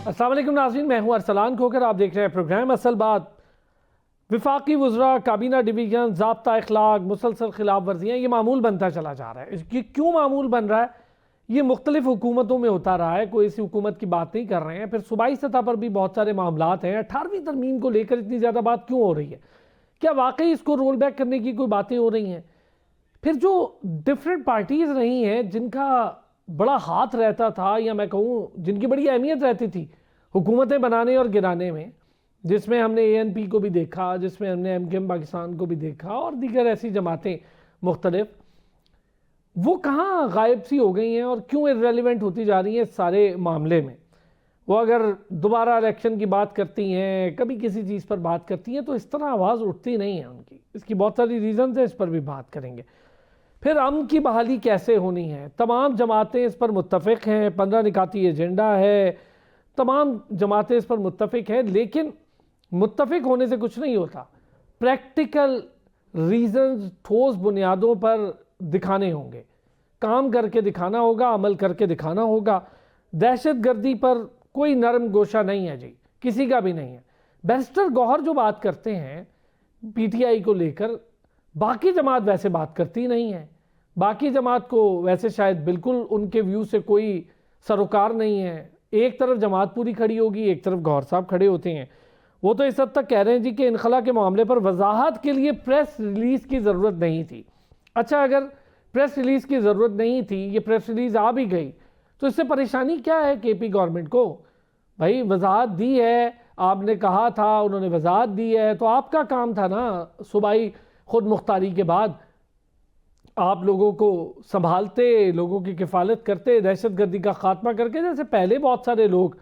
अस्सलाम वालेकुम नाज़रीन, मैं हूं अरसलान खोकर। आप देख रहे हैं प्रोग्राम असल बात। विफाकी वज़रा, काबीना डिवीज़न, ज़ाब्ता अखलाक, मुसलसल खिलाफ वर्जियाँ, ये मामूल बनता चला जा रहा है। ये क्यों मामूल बन रहा है? ये मुख्तलिफ हुकूमतों में होता रहा है, कोई इसी हुकूमत की बात नहीं कर रहे हैं। फिर सूबाई सतह पर भी बहुत सारे मामलात हैं। 18वीं तरमीम को लेकर इतनी ज़्यादा बात क्यों हो रही है? क्या वाकई इसको रोल बैक करने की कोई बातें हो रही हैं? फिर जो डिफरेंट पार्टीज़ रही हैं जिनका बड़ा हाथ रहता था, या मैं कहूँ जिनकी बड़ी अहमियत रहती थी हुकूमतें बनाने और गिराने में, जिसमें हमने ANP को भी देखा, जिसमें हमने MKM पाकिस्तान को भी देखा और दीगर ऐसी जमातें मुख्तलिफ, वो कहाँ गायब सी हो गई हैं और क्यों इर्रेलेवेंट होती जा रही हैं इस सारे मामले में। वो अगर दोबारा इलेक्शन की बात करती हैं, कभी किसी चीज़ पर बात करती हैं, तो इस तरह आवाज़ उठती नहीं है उनकी। इसकी बहुत सारी रीज़न्स हैं, इस पर भी बात करेंगे। फिर अमन की बहाली कैसे होनी है? तमाम जमातें इस पर मुत्तफ़िक़ हैं, 15 निकाती एजेंडा है, तमाम जमातें इस पर मुत्तफ़िक़ हैं, लेकिन मुत्तफ़िक़ होने से कुछ नहीं होता। प्रैक्टिकल रीज़न्स ठोस बुनियादों पर दिखाने होंगे, काम करके दिखाना होगा, अमल करके दिखाना होगा। दहशत गर्दी पर कोई नरम गोशा नहीं है जी, किसी का भी नहीं है। बैरिस्टर गौहर जो बात करते हैं PTI को लेकर, बाकी जमात वैसे बात करती नहीं है। बाकी जमात को वैसे शायद बिल्कुल उनके व्यू से कोई सरोकार नहीं है। एक तरफ जमात पूरी खड़ी होगी, एक तरफ गौहर साहब खड़े होते हैं। वो तो इस हद तक कह रहे हैं जी कि इनखला के मामले पर वजाहत के लिए प्रेस रिलीज़ की ज़रूरत नहीं थी। अच्छा, अगर प्रेस रिलीज़ की ज़रूरत नहीं थी, ये प्रेस रिलीज़ आ भी गई, तो इससे परेशानी क्या है KP गवर्नमेंट को? भाई वजाहत दी है, आपने कहा था, उन्होंने वजाहत दी है, तो आपका काम था ना सूबाई खुद मुख्तारी के बाद आप लोगों को संभालते, लोगों की किफ़ालत करते, दहशत गर्दी का ख़ात्मा करके, जैसे पहले बहुत सारे लोग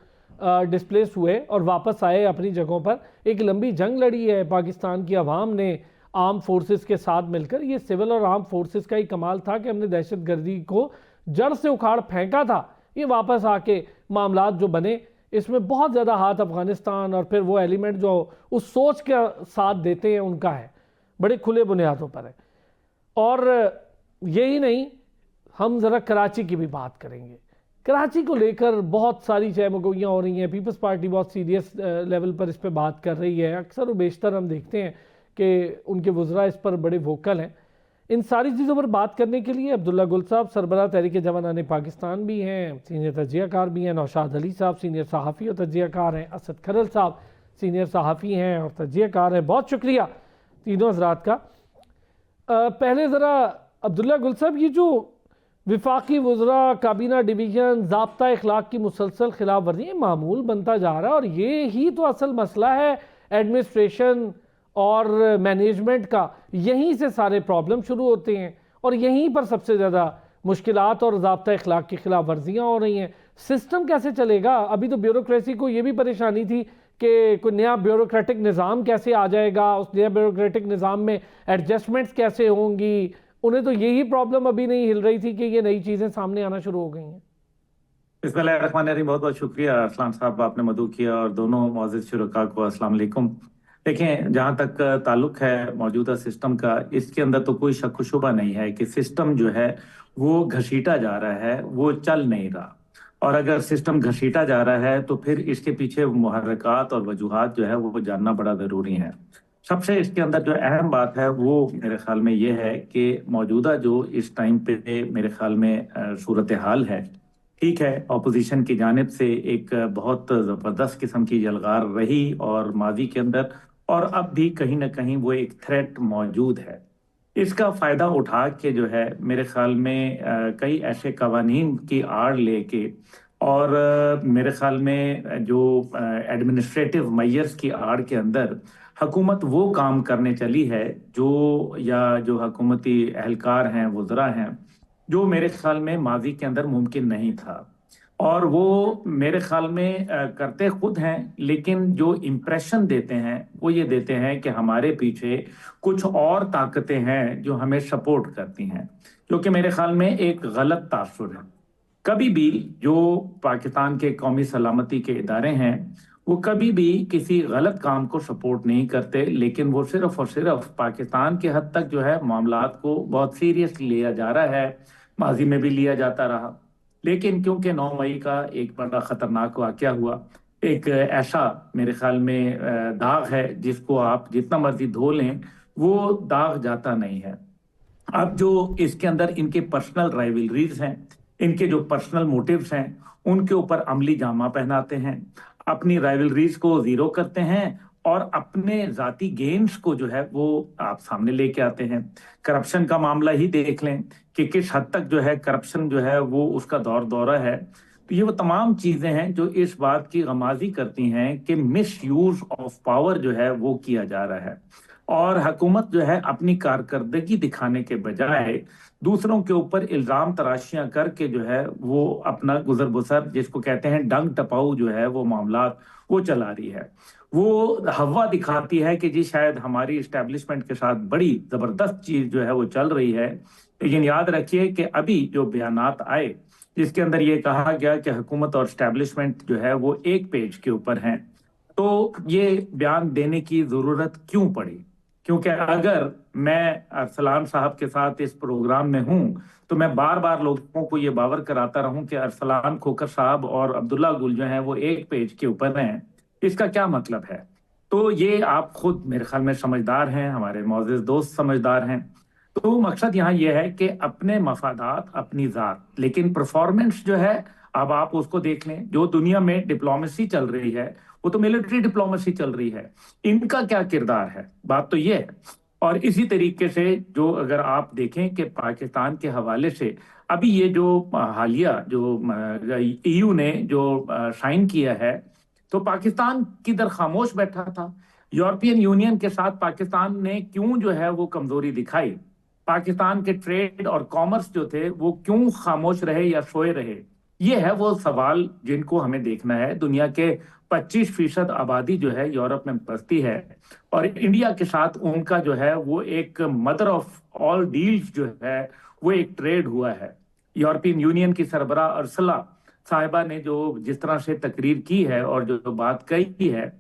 डिस्प्लेस हुए और वापस आए अपनी जगहों पर। एक लंबी जंग लड़ी है पाकिस्तान की आवाम ने आर्म फोर्सेस के साथ मिलकर। ये सिविल और आर्म फोर्सेस का ही कमाल था कि हमने दहशत गर्दी को जड़ से उखाड़ फेंका था। ये वापस आके मामलात जो बने, इसमें बहुत ज़्यादा हाथ अफ़गानिस्तान और फिर वो एलिमेंट जो उस सोच का साथ देते हैं उनका है, बड़े खुले बुनियादों पर है। और यही नहीं, हम ज़रा कराची की भी बात करेंगे। कराची को लेकर बहुत सारी चहमगोइयाँ हो रही हैं। पीपल्स पार्टी बहुत सीरियस लेवल पर इस पर बात कर रही है। अक्सर व बेशतर हम देखते हैं कि उनके वज़रा इस पर बड़े वोकल हैं। इन सारी चीज़ों पर बात करने के लिए अब्दुल्ला गुल साहब सरबराह तहरीक जवानान पाकिस्तान भी हैं, सीनियर तजियाकार भी हैं। नौशाद अली साहब सीनियर सहाफ़ी और तजियाकार हैं। असद खरल साहब सीनियर सहाफ़ी हैं और तजियाकार हैं। बहुत शुक्रिया तीनों हज़रात का। पहले ज़रा अब्दुल्ला गुल साहब, ये जो विफाकी वज़रा, काबीना डिवीज़न, ज़ाब्ता अखलाक की मुसलसल खिलाफ वर्जी मामूल बनता जा रहा है, और ये ही तो असल मसला है एडमिनिस्ट्रेशन और मैनेजमेंट का। यहीं से सारे प्रॉब्लम शुरू होते हैं और यहीं पर सबसे ज़्यादा मुश्किलात और ज़ाब्ता अखलाक की खिलाफ वर्जियाँ हो रही हैं। सिस्टम कैसे चलेगा? अभी तो ब्यूरोक्रेसी को ये भी परेशानी थी कि कोई नया ब्यूरोक्रेटिक निज़ाम कैसे आ जाएगा, उस नया ब्यूरोक्रेटिक निज़ाम में एडजस्टमेंट्स कैसे होंगी। उन्हें तो यही प्रॉब्लम अभी नहीं हिल रही थी कि ये नई चीज़ें सामने आना शुरू हो गई हैं। बिस्मिल्लाहिर्रहमानिर्रहीम। बहुत बहुत शुक्रिया अरसलान साहब, आपने मदू किया, और दोनों मौजूद शुरका को अस्सलाम वालेकुम। देखें, जहाँ तक ताल्लुक है मौजूदा सिस्टम का, इसके अंदर तो कोई शक व शुबा नहीं है कि सिस्टम जो है वो घसीटा जा रहा है, वो चल नहीं रहा। और अगर सिस्टम घसीटा जा रहा है तो फिर इसके पीछे मुहर्रिकात और वजूहात जो है वो जानना बड़ा ज़रूरी है। सबसे इसके अंदर जो अहम बात है वो मेरे ख्याल में ये है कि मौजूदा जो इस टाइम पे मेरे ख्याल में सूरत हाल है, ठीक है, अपोजिशन की जानिब से एक बहुत ज़बरदस्त किस्म की यलगार रही और माजी के अंदर, और अब भी कहीं ना कहीं वो एक थ्रेट मौजूद है। इसका फ़ायदा उठा के जो है मेरे ख्याल में कई ऐसे कवानीन की आड़ लेके, और मेरे ख्याल में जो एडमिनिस्ट्रेटिव मेजर्स की आड़ के अंदर हुकूमत वो काम करने चली है जो, या जो हुकूमती एहलकार हैं, वज़रा हैं, जो मेरे ख्याल में माजी के अंदर मुमकिन नहीं था। और वो मेरे ख्याल में करते खुद हैं, लेकिन जो इम्प्रेशन देते हैं वो ये देते हैं कि हमारे पीछे कुछ और ताकतें हैं जो हमें सपोर्ट करती हैं, जो कि मेरे ख्याल में एक गलत तासुर है। कभी भी जो पाकिस्तान के कौमी सलामती के इदारे हैं वो कभी भी किसी गलत काम को सपोर्ट नहीं करते, लेकिन वो सिर्फ और सिर्फ पाकिस्तान के हद तक जो है मामलात को बहुत सीरियस लिया जा रहा है, माजी में भी लिया जाता रहा। लेकिन क्योंकि 9 मई का एक बड़ा खतरनाक वाकया हुआ, एक ऐसा मेरे ख्याल में दाग है जिसको आप जितना मर्जी धो लें वो दाग जाता नहीं है। अब जो इसके अंदर इनके पर्सनल राइवलरीज हैं, इनके जो पर्सनल मोटिव्स हैं, उनके ऊपर अमली जामा पहनाते हैं, अपनी राइवलरीज को जीरो करते हैं और अपने जाती गेम्स को जो है वो आप सामने लेके आते हैं। करप्शन का मामला ही देख लें कि किस हद तक जो है करप्शन जो है वो उसका दौर दौरा है। तो ये वो तमाम चीजें हैं जो इस बात की गमाजी करती हैं कि मिस यूज ऑफ पावर जो है वो किया जा रहा है और हुकूमत जो है अपनी कारकर्दगी दिखाने के बजाय दूसरों के ऊपर इल्जाम तराशियां करके जो है वो अपना गुजर बसर, जिसको कहते हैं डंग टपाऊ जो है वो मामलात वो चला रही है। वो हवा दिखाती है कि जी शायद हमारी इस्टेब्लिशमेंट के साथ बड़ी जबरदस्त चीज जो है वो चल रही है। लेकिन याद रखिए कि अभी जो बयानात आए जिसके अंदर ये कहा गया कि हुकूमत और इस्टेब्लिशमेंट जो है वो एक पेज के ऊपर हैं, तो ये बयान देने की जरूरत क्यों पड़ी? क्योंकि अगर मैं अरसलान साहब के साथ इस प्रोग्राम में हूं तो मैं बार बार लोगों को ये बावर कराता रहूं कि अरसलान खोकर साहब और अब्दुल्ला गुल जो हैं वो एक पेज के ऊपर हैं, इसका क्या मतलब है? तो ये आप खुद मेरे ख्याल में समझदार हैं, हमारे मोअज़्ज़िज़ दोस्त समझदार हैं। तो मकसद यहाँ यह है कि अपने मफादात अपनी जात, लेकिन परफॉर्मेंस जो है अब आप उसको देख लें। जो दुनिया में डिप्लोमेसी चल रही है वो तो मिलिट्री डिप्लोमेसी चल रही है, इनका क्या किरदार है? बात तो ये है। और इसी तरीके से जो अगर आप देखें कि पाकिस्तान के हवाले से अभी ये जो हालिया जो ईयू ने जो साइन किया है, तो पाकिस्तान किधर खामोश बैठा था? यूरोपियन यूनियन के साथ पाकिस्तान ने क्यों जो है वो कमजोरी दिखाई? पाकिस्तान के ट्रेड और कॉमर्स जो थे वो क्यों खामोश रहे या सोए रहे? ये है वो सवाल जिनको हमें देखना है। दुनिया के 25% आबादी जो है यूरोप में बसती है और इंडिया के साथ उनका जो है वो एक मदर ऑफ ऑल डील्स जो है वो एक ट्रेड हुआ है। यूरोपियन यूनियन की सरबरा अर्सला साहिबा ने जो जिस तरह से तकरीर की है और जो बात कही है,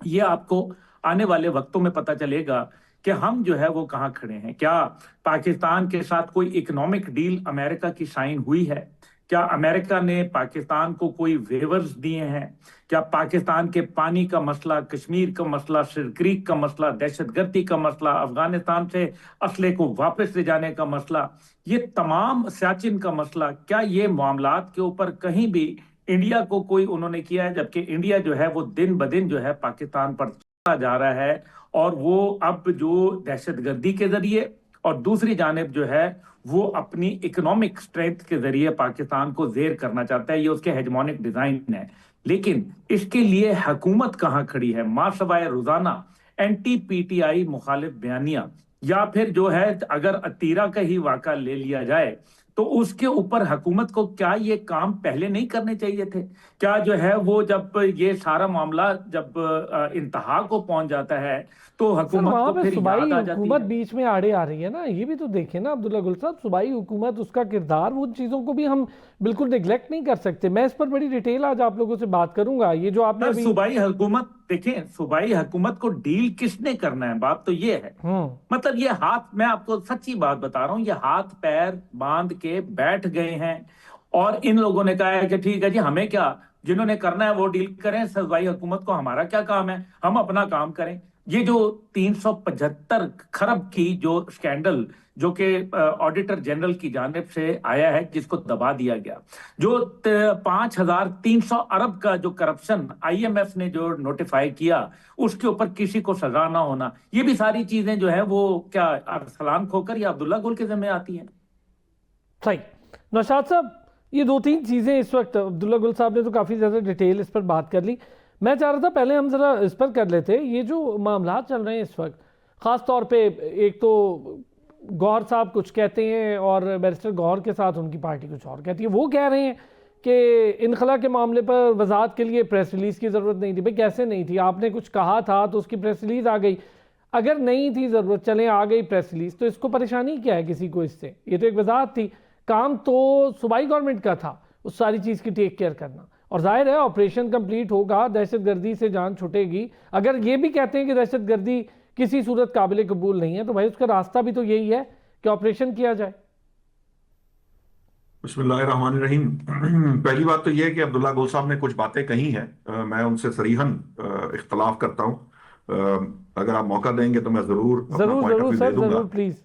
ये आपको आने वाले वक्तों में पता चलेगा कि हम जो है वो कहाँ खड़े हैं। क्या पाकिस्तान के साथ कोई इकोनॉमिक डील अमेरिका की साइन हुई है? क्या अमेरिका ने पाकिस्तान को कोई वेवर्स दिए हैं? क्या पाकिस्तान के पानी का मसला, कश्मीर का मसला, सिरक्रीक का मसला, दहशतगर्दी का मसला, अफगानिस्तान से असले को वापस ले जाने का मसला, ये तमाम सियाचिन का मसला, क्या ये मामलात के ऊपर कहीं भी इंडिया को कोई उन्होंने किया है? जबकि इंडिया जो है वो दिन ब दिन जो है पाकिस्तान पर चढ़ता जा रहा है और वो अब जो दहशतगर्दी के जरिए और दूसरी जानिब जो है वो अपनी इकोनॉमिक स्ट्रेंथ के जरिए पाकिस्तान को जेर करना चाहता है। ये उसके हेजमोनिक डिजाइन है। लेकिन इसके लिए हुकूमत कहां खड़ी है? मासवाए रोजाना एंटी पीटीआई मुखालिफ बयानियां, या फिर जो है अगर अतीरा का ही वाक़ा ले लिया जाए तो उसके ऊपर हुकूमत को क्या ये काम पहले नहीं करने चाहिए थे? क्या जो है वो जब ये सारा मामला जब इंतहा को पहुंच जाता है तो सर हुकूमत वहां को पे फिर सूबाई याद आ जाती हुकूमत है? बीच में आड़े आ रही है ना, ये भी तो देखें ना अब्दुल्ला गुल साहब। सूबाई हुकूमत, उसका किरदार, वो चीज़ों को भी हम बिल्कुल निगलेक्ट नहीं कर सकते। मैं इस पर बड़ी डिटेल आज आप लोगों से बात करूंगा। ये जो आपने सर अभी सूबाई हुकूमत देखें, सूबाई हुकूमत को डील किसने करना है? बात तो ये है। मतलब ये हाथ, मैं आपको सच्ची बात बता रहा हूं, ये हाथ पैर बांध के बैठ गए हैं और इन लोगों ने कहा है कि ठीक है जी, हमें क्या, जिन्होंने करना है वो डील करें, सूबाई हुकूमत को हमारा क्या काम है, हम अपना काम करें। ये जो 375 खरब की जो स्कैंडल जो कि ऑडिटर जनरल की जानिब से आया है, जिसको दबा दिया गया, जो 5,300 अरब का जो करप्शन आईएमएफ ने जो नोटिफाई किया, उसके ऊपर किसी को सजा ना होना, ये भी सारी चीजें जो है वो क्या अरसलान खोकर या अब्दुल्ला गुल के जिम्मे आती हैं? सही। नौशाद साहब, ये दो तीन चीज़ें इस वक्त अब्दुल्ला गुल साहब ने तो काफ़ी ज़्यादा डिटेल इस पर बात कर ली। मैं चाह रहा था पहले हम ज़रा इस पर कर लेते। ये जो मामला चल रहे हैं इस वक्त, ख़ास तौर पे एक तो गौहर साहब कुछ कहते हैं और बैरिस्टर गौहर के साथ उनकी पार्टी कुछ और कहती है। वो कह रहे हैं कि इनखला के मामले पर वजाहत के लिए प्रेस रिलीज़ की ज़रूरत नहीं थी। भाई कैसे नहीं थी? आपने कुछ कहा था तो उसकी प्रेस रिलीज़ आ गई। अगर नहीं थी ज़रूरत, चलें आ गई प्रेस रिलीज़, तो इसको परेशानी क्या है किसी को इससे? ये तो एक वजाहत थी, काम तो सूबाई गवर्नमेंट का था उस सारी चीज़ की टेक केयर करना। और जाहिर है ऑपरेशन कंप्लीट होगा, दहशतगर्दी से जान छुटेगी। अगर ये भी कहते हैं कि दहशतगर्दी किसी सूरत काबिल कबूल नहीं है, तो भाई उसका रास्ता भी तो यही है कि ऑपरेशन किया जाए। बिस्मिल्लाहिर्रहमानिर्रहीम। पहली बात तो यह है कि अब्दुल्ला गुल साहब ने कुछ बातें कही हैं, मैं उनसे सरीहन इख्तलाफ करता हूं। अगर आप मौका देंगे तो मैं जरूर अपना जरूर पॉइंट ऑफ जरूर व्यू दे सर, दूंगा। जरूर प्लीज।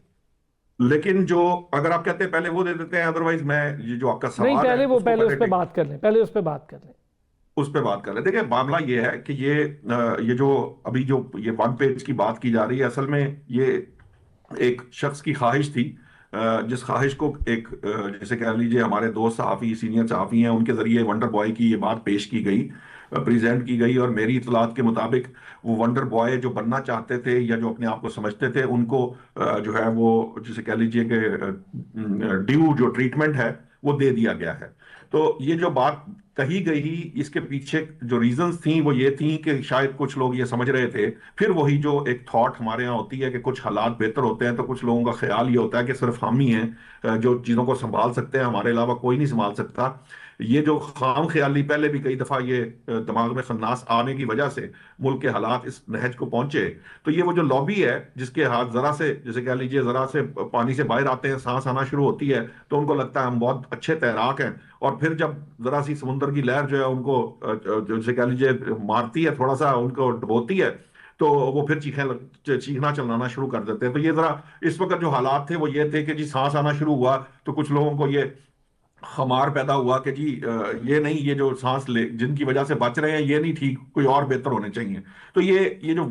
लेकिन जो अगर आप कहते हैं पहले वो दे देते हैं, अदरवाइज मैं ये जो आपका नहीं, सवाल है उसको पहले उस पहले पर बात कर लें, पहले उस पर बात कर लें। उस पर बात कर रहे हैं। देखिए मामला ये है कि ये जो अभी जो ये वन पेज की बात की जा रही है, असल में ये एक शख्स की ख्वाहिश थी, जिस ख्वाहिश को एक जैसे कह लीजिए हमारे दो सहाफ़ी सीनियर सहाफ़ी हैं, उनके जरिए वंडर बॉय की ये बात पेश की गई, प्रेजेंट की गई। और मेरी इतलात के मुताबिक वो वंडर बॉय जो बनना चाहते थे या जो अपने आप को समझते थे, उनको जो है वो जिसे कह लीजिए कि ड्यू जो ट्रीटमेंट है वो दे दिया गया है। तो ये जो बात कही गई, इसके पीछे जो रीजंस थी वो ये थी कि शायद कुछ लोग ये समझ रहे थे, फिर वही जो एक थॉट हमारे यहाँ होती है कि कुछ हालात बेहतर होते हैं तो कुछ लोगों का ख्याल ये होता है कि सिर्फ हम ही हैं जो चीज़ों को संभाल सकते हैं, हमारे अलावा कोई नहीं संभाल सकता। ये जो खाम ख्याली पहले भी कई दफ़ा ये दिमाग में खन्नास आने की वजह से मुल्क के हालात इस नहज को पहुंचे। तो ये वो जो लॉबी है जिसके हाथ जरा से जैसे कह लीजिए जरा से पानी से बाहर आते हैं, सांस आना शुरू होती है, तो उनको लगता है हम बहुत अच्छे तैराक हैं। और फिर जब जरा सी समुद्र की लहर जो है उनको जैसे कह लीजिए मारती है, थोड़ा सा उनको डुबोती है, तो वो फिर चीखना चिल्लाना शुरू कर देते हैं। तो ये जरा इस वक्त जो हालात थे वो ये थे कि जी सांस आना शुरू हुआ तो कुछ लोगों को ये खमार पैदा हुआ कि जी ये नहीं, ये जो सांस ले जिनकी वजह से बच रहे हैं ये नहीं ठीक, कोई और बेहतर होने चाहिए। तो ये जो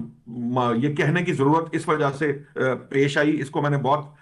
ये कहने की जरूरत इस वजह से पेश आई, इसको मैंने बहुत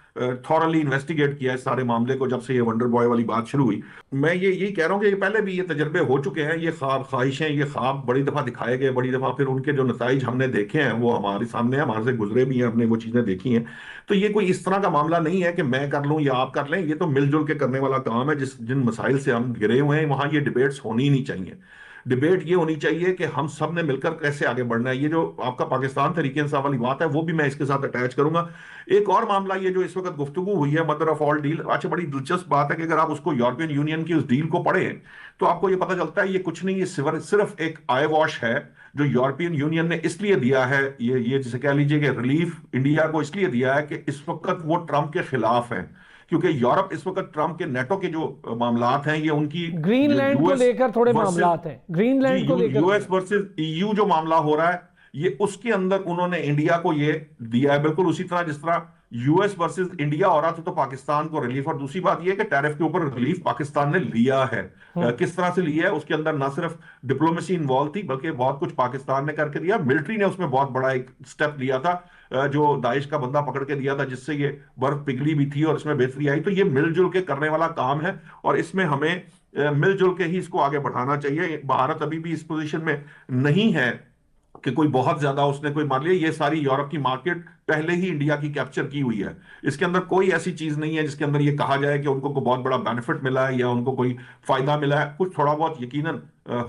थॉरली इन्वेस्टिगेट किया इस सारे मामले को, जब से ये वंडर बॉय वाली बात शुरू हुई। मैं ये यही कह रहा हूँ कि ये पहले भी ये तजर्बे हो चुके हैं, ये ख्वाब ख्वाहिशें ये ख्वाब बड़ी दफा दिखाए गए, बड़ी दफा फिर उनके जो नताइज हमने देखे हैं वो हमारे सामने हैं, हमारे से गुजरे भी हैं, हमने वो चीजें देखी हैं। तो ये कोई इस तरह का मामला नहीं है कि मैं कर लूं या आप कर लें, ये तो मिलजुल के करने वाला काम है। जिन मसाइल से हम घिरे हुए हैं वहां ये डिबेट्स होनी ही नहीं चाहिए। डिबेट ये होनी चाहिए कि हम सब ने मिलकर कैसे आगे बढ़ना है। ये जो आपका पाकिस्तान तरीके इंसाफ वाली बात है वो भी मैं इसके साथ अटैच करूंगा। एक और मामला ये जो इस वक्त गुफ्तगू हुई है मदर ऑफ ऑल डील, अच्छा बड़ी दिलचस्प बात है कि अगर आप उसको यूरोपियन यूनियन की उस डील को पढ़ें तो आपको ये पता चलता है ये कुछ नहीं, ये सिर्फ एक आई वॉश है जो यूरोपियन यूनियन ने इसलिए दिया है, ये जिसे कह लीजिए कि रिलीफ इंडिया को इसलिए दिया है कि इस वक्त वो ट्रंप के खिलाफ है, क्योंकि यूरोप इस वक्त ट्रंप के नेटो के जो मामलात हैं ये उनकी जो ग्रीनलैंड को यूएस लेकर थोड़े वर्सेस मामलात हैं, जी ग्रीनलैंड को लेकर यूएस वर्सेस ईयू जो मामला हो रहा है, ये उसके अंदर उन्होंने इंडिया को ये दिया है, बिल्कुल उसी तरह जिस तरह यूएस वर्सेस इंडिया हो रहा था तो पाकिस्तान को रिलीफ। और दूसरी बात यह कि टैरिफ के ऊपर रिलीफ पाकिस्तान ने लिया है। किस तरह से लिया है, उसके अंदर ना सिर्फ डिप्लोमेसी इन्वॉल्व थी बल्कि बहुत कुछ पाकिस्तान ने करके दिया। मिलिट्री ने उसमें बहुत बड़ा एक स्टेप लिया था, जो दाइश का बंदा पकड़ के दिया था, जिससे ये बर्फ पिघली भी थी और इसमें बेहतरी आई। तो ये मिलजुल के करने वाला काम है और इसमें हमें मिलजुल के ही इसको आगे बढ़ाना चाहिए। भारत अभी भी इस पोजीशन में नहीं है कि कोई बहुत ज्यादा उसने कोई मान लिया, ये सारी यूरोप की मार्केट पहले ही इंडिया की कैप्चर की हुई है। इसके अंदर कोई ऐसी चीज नहीं है जिसके अंदर ये कहा जाए कि उनको कोई बहुत बड़ा बेनिफिट मिला है या उनको कोई फायदा मिला है। कुछ थोड़ा बहुत यकीनन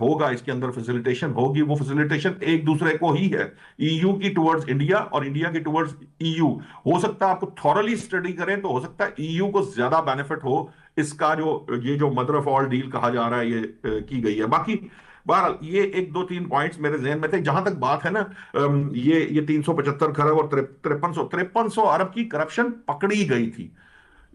होगा, इसके अंदर फैसिलिटेशन होगी, वो फैसिलिटेशन एक दूसरे को ही है, ईयू की टुवर्ड्स इंडिया और इंडिया की टुवर्ड्स ईयू। हो सकता है आपको थॉरली स्टडी करें तो हो सकता है ईयू को ज्यादा बेनिफिट हो इसका, जो ये जो मदर ऑफ ऑल डील कहा जा रहा है ये की गई है। बाकी बहरहाल ये एक दो तीन पॉइंट्स मेरे जहन में थे। जहां तक बात है ना, ये 375 खरब और 5300 अरब की करप्शन पकड़ी गई थी,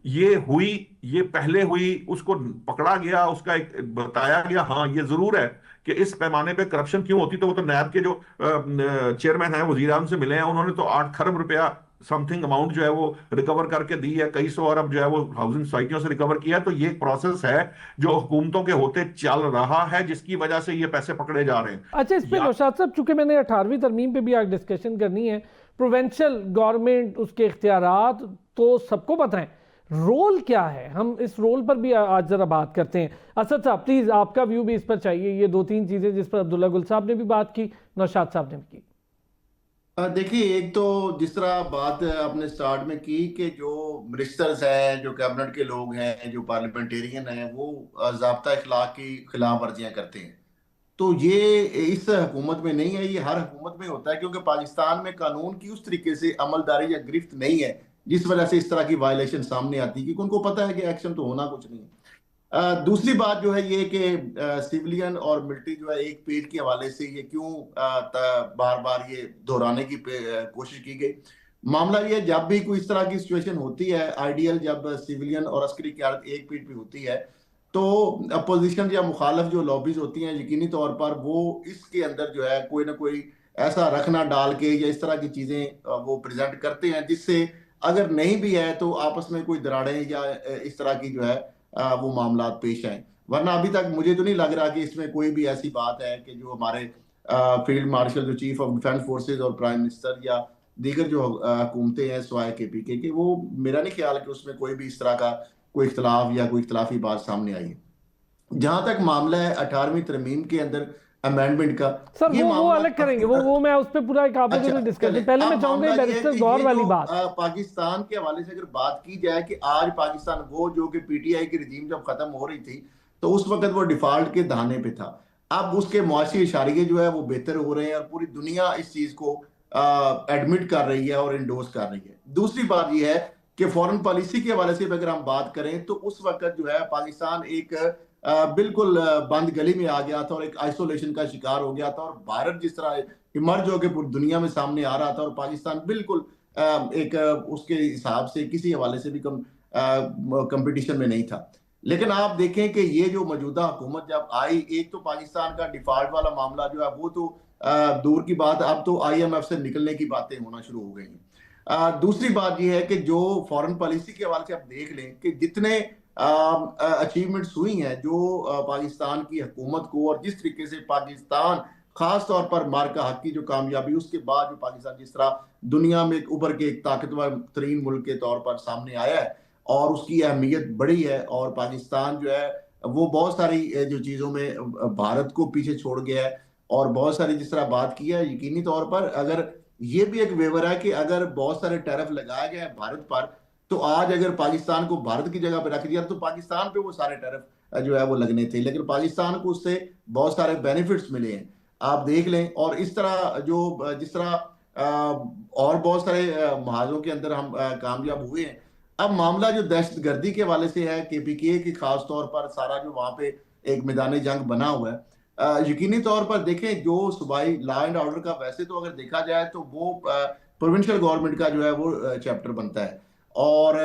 ये हुई, ये पहले हुई, उसको पकड़ा गया, उसका एक बताया गया। हाँ ये जरूर है कि इस पैमाने पे करप्शन क्यों होती, तो वो तो नैब के जो चेयरमैन है वजीर आजम से मिले हैं, उन्होंने तो 8 खरब रुपया समथिंग अमाउंट जो है वो रिकवर करके दी है, कई सौ अरब जो है वो हाउसिंग सोसाइटियों से रिकवर किया। तो ये प्रोसेस है जो हुकूमतों के होते चल रहा है, जिसकी वजह से ये पैसे पकड़े जा रहे हैं। अच्छा, इस पे नौशाद साहब, चूंकि मैंने 18वीं तरमीम पे भी आज डिस्कशन करनी है, प्रोविंशियल गवर्नमेंट उसके इख्तियारात तो सबको पता है, रोल क्या है, हम इस रोल पर भी आज जरा बात करते हैं। असद साहब प्लीज आपका व्यू भी इस पर चाहिए, ये दो तीन चीजें जिस पर अब्दुल्ला गुल साहब ने भी बात की, नौशाद साहब ने भी की। देखिए, एक तो जिस तरह बात आपने स्टार्ट में की कि जो मिनिस्टर्स हैं, जो कैबिनेट के लोग हैं, जो पार्लियामेंटेरियन हैं, वो ज़ाब्ता इखलाक की खिलाफ वर्जियां करते हैं, तो ये इस हुकूमत में नहीं है, ये हर हुकूमत में होता है, क्योंकि पाकिस्तान में कानून की उस तरीके से अमलदारी या गिरफ्त नहीं है जिस वजह से इस तरह की वायलेशन सामने आती है, क्योंकि उनको पता है कि एक्शन तो होना कुछ नहीं है। दूसरी बात जो है ये कि सिविलियन और मिलिट्री जो है एक पेज के हवाले से ये क्यों बार बार ये दोहराने की कोशिश की गई। मामला ये है, जब भी कोई इस तरह की सिचुएशन होती है, आइडियल जब सिविलियन और अस्करी क़यादत एक पीठ पे होती है, तो अपोजिशन या मुखालफ जो लॉबीज होती हैं, यकीनी तौर पर वो इसके अंदर जो है कोई ना कोई ऐसा रखना डाल के या इस तरह की चीजें वो प्रेजेंट करते हैं, जिससे अगर नहीं भी है तो आपस में कोई दरारें या इस तरह की जो है वो मामला पेश आए। वरना अभी तक मुझे तो नहीं लग रहा कि इसमें कोई भी ऐसी बात है कि जो हमारे फील्ड मार्शल, जो चीफ ऑफ डिफेंस फोर्सेज और प्राइम मिनिस्टर या दीगर जो हुकूमतें हैं स्वाय KPK के, वो मेरा नहीं ख्याल कि उसमें कोई भी इस तरह का कोई इख्तलाफ या कोई इख्तलाफी बात सामने आई है। जहां तक मामला है 18वीं तरमीम के अंदर अमेंडमेंट का, सर ये वो मामला अलग करेंगे, वो मैं उस पर पूरा एक आपको अच्छा डिस्कशन, पहले मैं अब चाहूंगा मामला ये है बैरिस्टर कि गौर ये वाली जो बात। पाकिस्तान के हवाले से अगर बात की जाए कि आज पाकिस्तान वो जो कि PTI की रजीम जब खत्म हो रही थी तो उस वक्त वो डिफॉल्ट के दहाने पे था। अब उसके मुआशी इशारे जो है वो बेहतर हो रहे हैं और पूरी दुनिया इस चीज को एडमिट कर रही है और इंडोर्स कर रही है। दूसरी बात यह है कि फॉरेन पॉलिसी के हवाले से अगर हम बात करें तो उस वक्त जो है पाकिस्तान एक बिल्कुल बंद गली में आ गया था और एक आइसोलेशन का शिकार हो गया था, और भारत जिस तरह इमर्ज होकर पूरी दुनिया में सामने आ रहा था और पाकिस्तान बिल्कुल एक उसके हिसाब से किसी हवाले से भी कंपटीशन में नहीं था। लेकिन आप देखें कि ये जो मौजूदा हुकूमत जब आई, एक तो पाकिस्तान का डिफॉल्ट वाला मामला जो है वो तो दूर की बात, अब तो IMF से निकलने की बातें होना शुरू हो गई हैं। दूसरी बात यह है कि जो फॉरेन पॉलिसी के हवाले से आप देख लें कि जितने अचीवमेंट्स हुई हैं जो पाकिस्तान की हुकूमत को, और जिस तरीके से पाकिस्तान खास तौर पर मार्का हक की जो कामयाबी, उसके बाद जो पाकिस्तान जिस तरह दुनिया में उभर के एक ताकतवर तरीन मुल्क के तौर पर सामने आया है और उसकी अहमियत बढ़ी है, और पाकिस्तान जो है वो बहुत सारी जो चीज़ों में भारत को पीछे छोड़ गया है, और बहुत सारी जिस तरह बात की है, यकीनी तौर पर अगर ये भी एक वेवर है कि अगर बहुत सारे टैरिफ लगाए गए हैं भारत पर, तो आज अगर पाकिस्तान को भारत की जगह पर रख दिया तो पाकिस्तान पे वो सारे टैरिफ जो है वो लगने थे, लेकिन पाकिस्तान को उससे बहुत सारे बेनिफिट्स मिले हैं, आप देख लें। और इस तरह जो जिस तरह और बहुत सारे महाजों के अंदर हम कामयाब हुए हैं। अब मामला जो दहशतगर्दी के हवाले से है, KPK की खास तौर पर सारा जो वहां पे एक मैदान जंग बना हुआ है, यकीनी तौर पर देखें जो सूबाई लॉ एंड ऑर्डर का वैसे तो अगर देखा जाए तो वो प्रोविंशियल गवर्नमेंट का जो है वो चैप्टर बनता है, और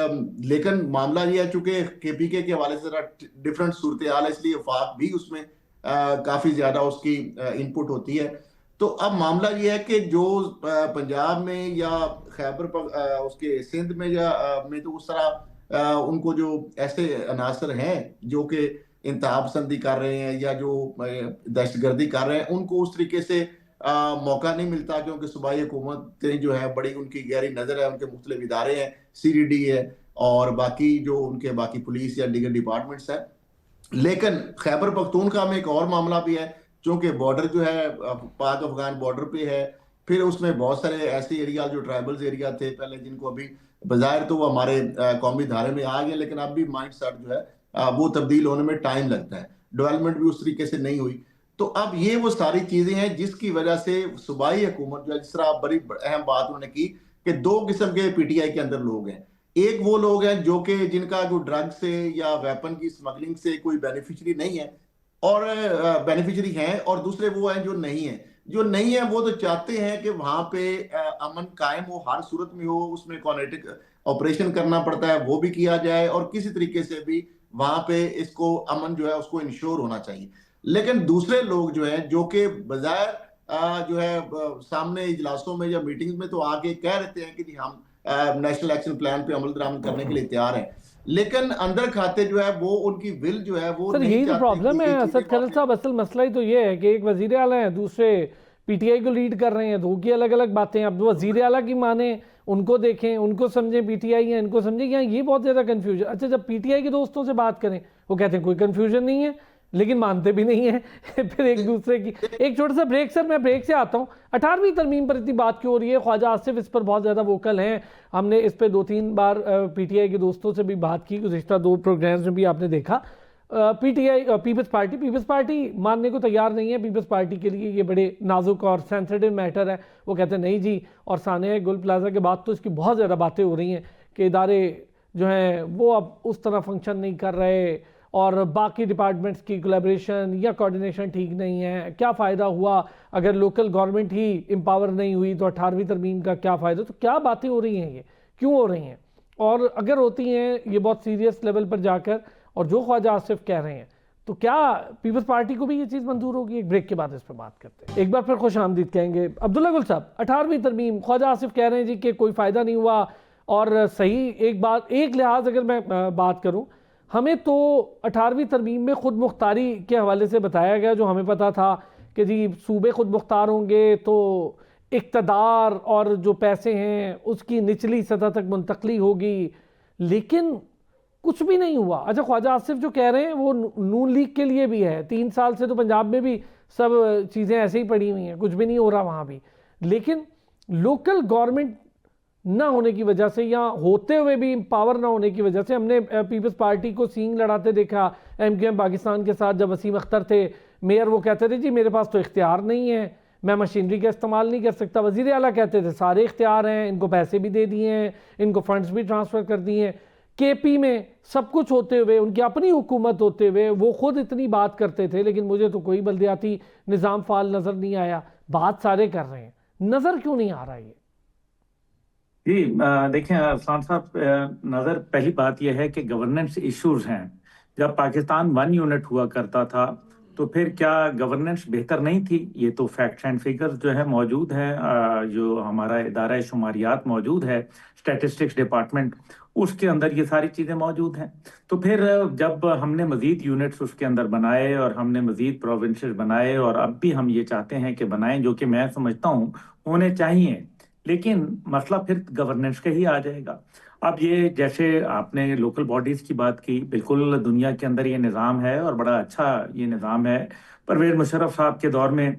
लेकिन मामला ये है चूंकि KPK के हवाले से डिफरेंट सूरत हाल है, इसलिए वफाक भी उसमें काफी ज्यादा उसकी इनपुट होती है। तो अब मामला ये है कि जो पंजाब में या खैबर उसके सिंध में या में तो उस तरह उनको जो ऐसे अनासर हैं जो कि इंतहा पसंदी कर रहे हैं या जो दहशतगर्दी कर रहे हैं, उनको उस तरीके से मौका नहीं मिलता, क्योंकि सूबाई हुकूमतें जो है बड़ी उनकी गहरी नज़र है, उनके मुख्तलिफ इदारे हैं, CDD है और बाकी जो उनके बाकी पुलिस या दीगर डिपार्टमेंट्स हैं। लेकिन खैबर पख्तूनख्वा में एक और मामला भी है, क्योंकि बॉर्डर जो है पाक अफगान बॉर्डर पे है, फिर उसमें बहुत सारे ऐसे एरिया जो ट्राइबल्स एरिया थे पहले, जिनको अभी बाज़ाहिर तो वो हमारे कौमी धारे में आ गए, लेकिन अब भी माइंड सेट जो है वो तब्दील होने में टाइम लगता है, डेवलपमेंट भी उस तरीके से नहीं हुई। तो अब ये वो सारी चीजें हैं जिसकी वजह से सूबाई हुकूमत जो है, जिस तरह बड़ी अहम बात उन्होंने की कि दो किस्म के PTI के अंदर लोग हैं। एक वो लोग हैं जो कि जिनका कोई ड्रग से या वेपन की स्मगलिंग से कोई बेनिफिशियरी नहीं है और बेनिफिशियरी हैं, और दूसरे वो हैं जो नहीं है। जो नहीं है वो तो चाहते हैं कि वहां पे अमन कायम हो, हर सूरत में हो, उसमें कॉनेटिक ऑपरेशन करना पड़ता है, वो भी किया जाए और किसी तरीके से भी वहां पे इसको अमन जो है उसको इंश्योर होना चाहिए। लेकिन दूसरे लोग जो हैं जो कि बजाय जो है सामने इजलासों में या मीटिंग्स में तो आके कह रहते हैं कि जी हम नेशनल एक्शन प्लान पे अमल दरामद करने के लिए तैयार हैं, लेकिन अंदर खाते जो है वो उनकी विल जो है वो सर नहीं यही तो चाहते प्रॉब्लम कि है ये असद चीजें खलल साहब। असल मसला ही तो ये है कि एक वजीर आला है, दूसरे PTI को लीड कर रहे हैं, दो की अलग अलग बातें हैं। अब वजीर आला की माने, उनको देखें, उनको समझें, PTI है इनको समझें, यहाँ ये बहुत ज़्यादा कन्फ्यूजन। अच्छा, जब PTI के दोस्तों से बात करें वो कहते हैं कोई कन्फ्यूजन नहीं है, लेकिन मानते भी नहीं है फिर एक दूसरे की। एक छोटा सा ब्रेक सर, मैं ब्रेक से आता हूँ। 18वीं तरमीम पर इतनी बात क्यों हो रही है? ख्वाजा आसिफ इस पर बहुत ज़्यादा वोकल हैं, हमने इस पर 2-3 बार PTI के दोस्तों से भी बात की, गुज़िश्ता 2 प्रोग्राम्स में भी आपने देखा। PTI पीपल्स पार्टी मानने को तैयार नहीं है। पीपल्स पार्टी के लिए ये बड़े नाजुक और सेंसिटिव मैटर है, वो कहते हैं नहीं जी। और सानिया गुल प्लाजा के बाद तो इसकी बहुत ज़्यादा बातें हो रही हैं कि इदारे जो हैं वो अब उस तरह फंक्शन नहीं कर रहे और बाकी डिपार्टमेंट्स की कोलैबोरेशन या कोऑर्डिनेशन ठीक नहीं है? क्या फ़ायदा हुआ अगर लोकल गवर्नमेंट ही एम्पावर नहीं हुई तो 18वीं तरमीम का क्या फ़ायदा? तो क्या बातें हो रही हैं, ये क्यों हो रही हैं, और अगर होती हैं ये बहुत सीरियस लेवल पर जाकर, और जो ख्वाजा आसिफ कह रहे हैं, तो क्या पीपल्स पार्टी को भी ये चीज़ मंजूर होगी? एक ब्रेक के बाद इस पर बात करते हैं। एक बार फिर खुश आमदीद कहेंगे। अब्दुल्ला गुल साहब, 18वीं तरमीम, ख्वाजा आसिफ कह रहे हैं जी कि कोई फ़ायदा नहीं हुआ, और सही एक लिहाज अगर मैं बात करूं, हमें तो 18वीं तरमीम में खुद मुख्तारी के हवाले से बताया गया, जो हमें पता था कि जी सूबे खुद मुख्तार होंगे तो इक़्तिदार और जो पैसे हैं उसकी निचली सतह तक मुंतकली होगी, लेकिन कुछ भी नहीं हुआ। अच्छा, ख्वाजा आसिफ जो कह रहे हैं वो नून लीग के लिए भी है, 3 साल से तो पंजाब में भी सब चीज़ें ऐसे ही पड़ी हुई हैं, कुछ भी नहीं हो रहा वहाँ भी, लेकिन लोकल गवर्नमेंट ना होने की वजह से या होते हुए भी पावर ना होने की वजह से हमने पीपल्स पार्टी को सींग लड़ाते देखा एमक्यूएम पाकिस्तान के साथ। जब वसीम अख्तर थे मेयर, वो कहते थे जी मेरे पास तो इख्तियार नहीं है, मैं मशीनरी का इस्तेमाल नहीं कर सकता। वज़ीर आला कहते थे सारे इख्तियार हैं, इनको पैसे भी दे दिए हैं, इनको फंड्स भी ट्रांसफ़र कर दिए हैं। केपी में सब कुछ होते हुए, उनकी अपनी हुकूमत होते हुए, वो खुद इतनी बात करते थे, लेकिन मुझे तो कोई बल्दियाती निज़ाम फ़ाल नज़र नहीं आया। बात सारे कर रहे हैं, नज़र क्यों नहीं आ रहा ये? जी देखें अरसलान साहब, नज़र पहली बात यह है कि गवर्नेंस इश्यूज हैं। जब पाकिस्तान 1 यूनिट हुआ करता था तो फिर क्या गवर्नेंस बेहतर नहीं थी? ये तो फैक्ट्स एंड फिगर्स जो है मौजूद हैं, जो हमारा इदारा शुमारियात मौजूद है, स्टैटिस्टिक्स डिपार्टमेंट, उसके अंदर ये सारी चीज़ें मौजूद हैं। तो फिर जब हमने मज़ीद यूनिट्स उसके अंदर बनाए और हमने मज़ीद प्रोविंसेस बनाए, और अब भी हम ये चाहते हैं कि बनाएं, जो कि मैं समझता हूँ होने चाहिए, लेकिन मसला फिर गवर्नेंस का ही आ जाएगा। अब ये जैसे आपने लोकल बॉडीज की बात की, बिल्कुल दुनिया के अंदर ये निज़ाम है और बड़ा अच्छा ये निज़ाम है। परवेज़ मुशर्रफ साहब के दौर में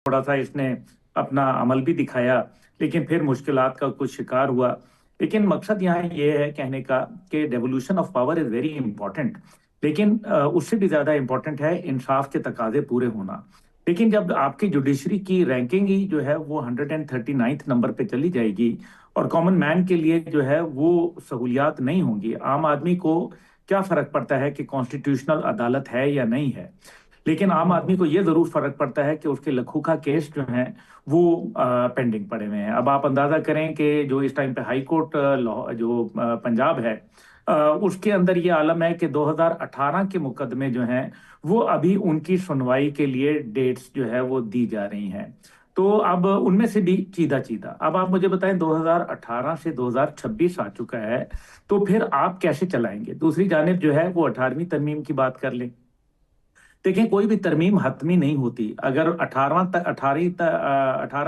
थोड़ा सा इसने अपना अमल भी दिखाया, लेकिन फिर मुश्किलात का कुछ शिकार हुआ। लेकिन मकसद यहाँ ये है कहने का कि devolution of power is very important, लेकिन उससे भी ज़्यादा इंपॉर्टेंट है इंसाफ के तकाजे पूरे होना। लेकिन जब आपकी जुडिशरी की रैंकिंग ही जो है वो 139th नंबर पे चली जाएगी और कॉमन मैन के लिए जो है वो सहूलियात नहीं होंगी, आम आदमी को क्या फर्क पड़ता है कि कॉन्स्टिट्यूशनल अदालत है या नहीं है? लेकिन आम आदमी को ये जरूर फर्क पड़ता है कि उसके लखूखा केस जो हैं वो पेंडिंग पड़े हुए हैं। अब आप अंदाजा करें कि जो इस टाइम पे हाई कोर्ट जो पंजाब है, उसके अंदर ये आलम है कि 2018 के मुकदमे जो हैं वो अभी उनकी सुनवाई के लिए डेट्स जो है वो दी जा रही हैं। तो अब उनमें से भी चीदा चीदा, अब आप मुझे बताएं 2018 से 2026 आ चुका है, तो फिर आप कैसे चलाएंगे? दूसरी जानिब जो है वो 18वीं तरमीम की बात कर लें। देखें, कोई भी तरमीम हतमी नहीं होती। अगर 18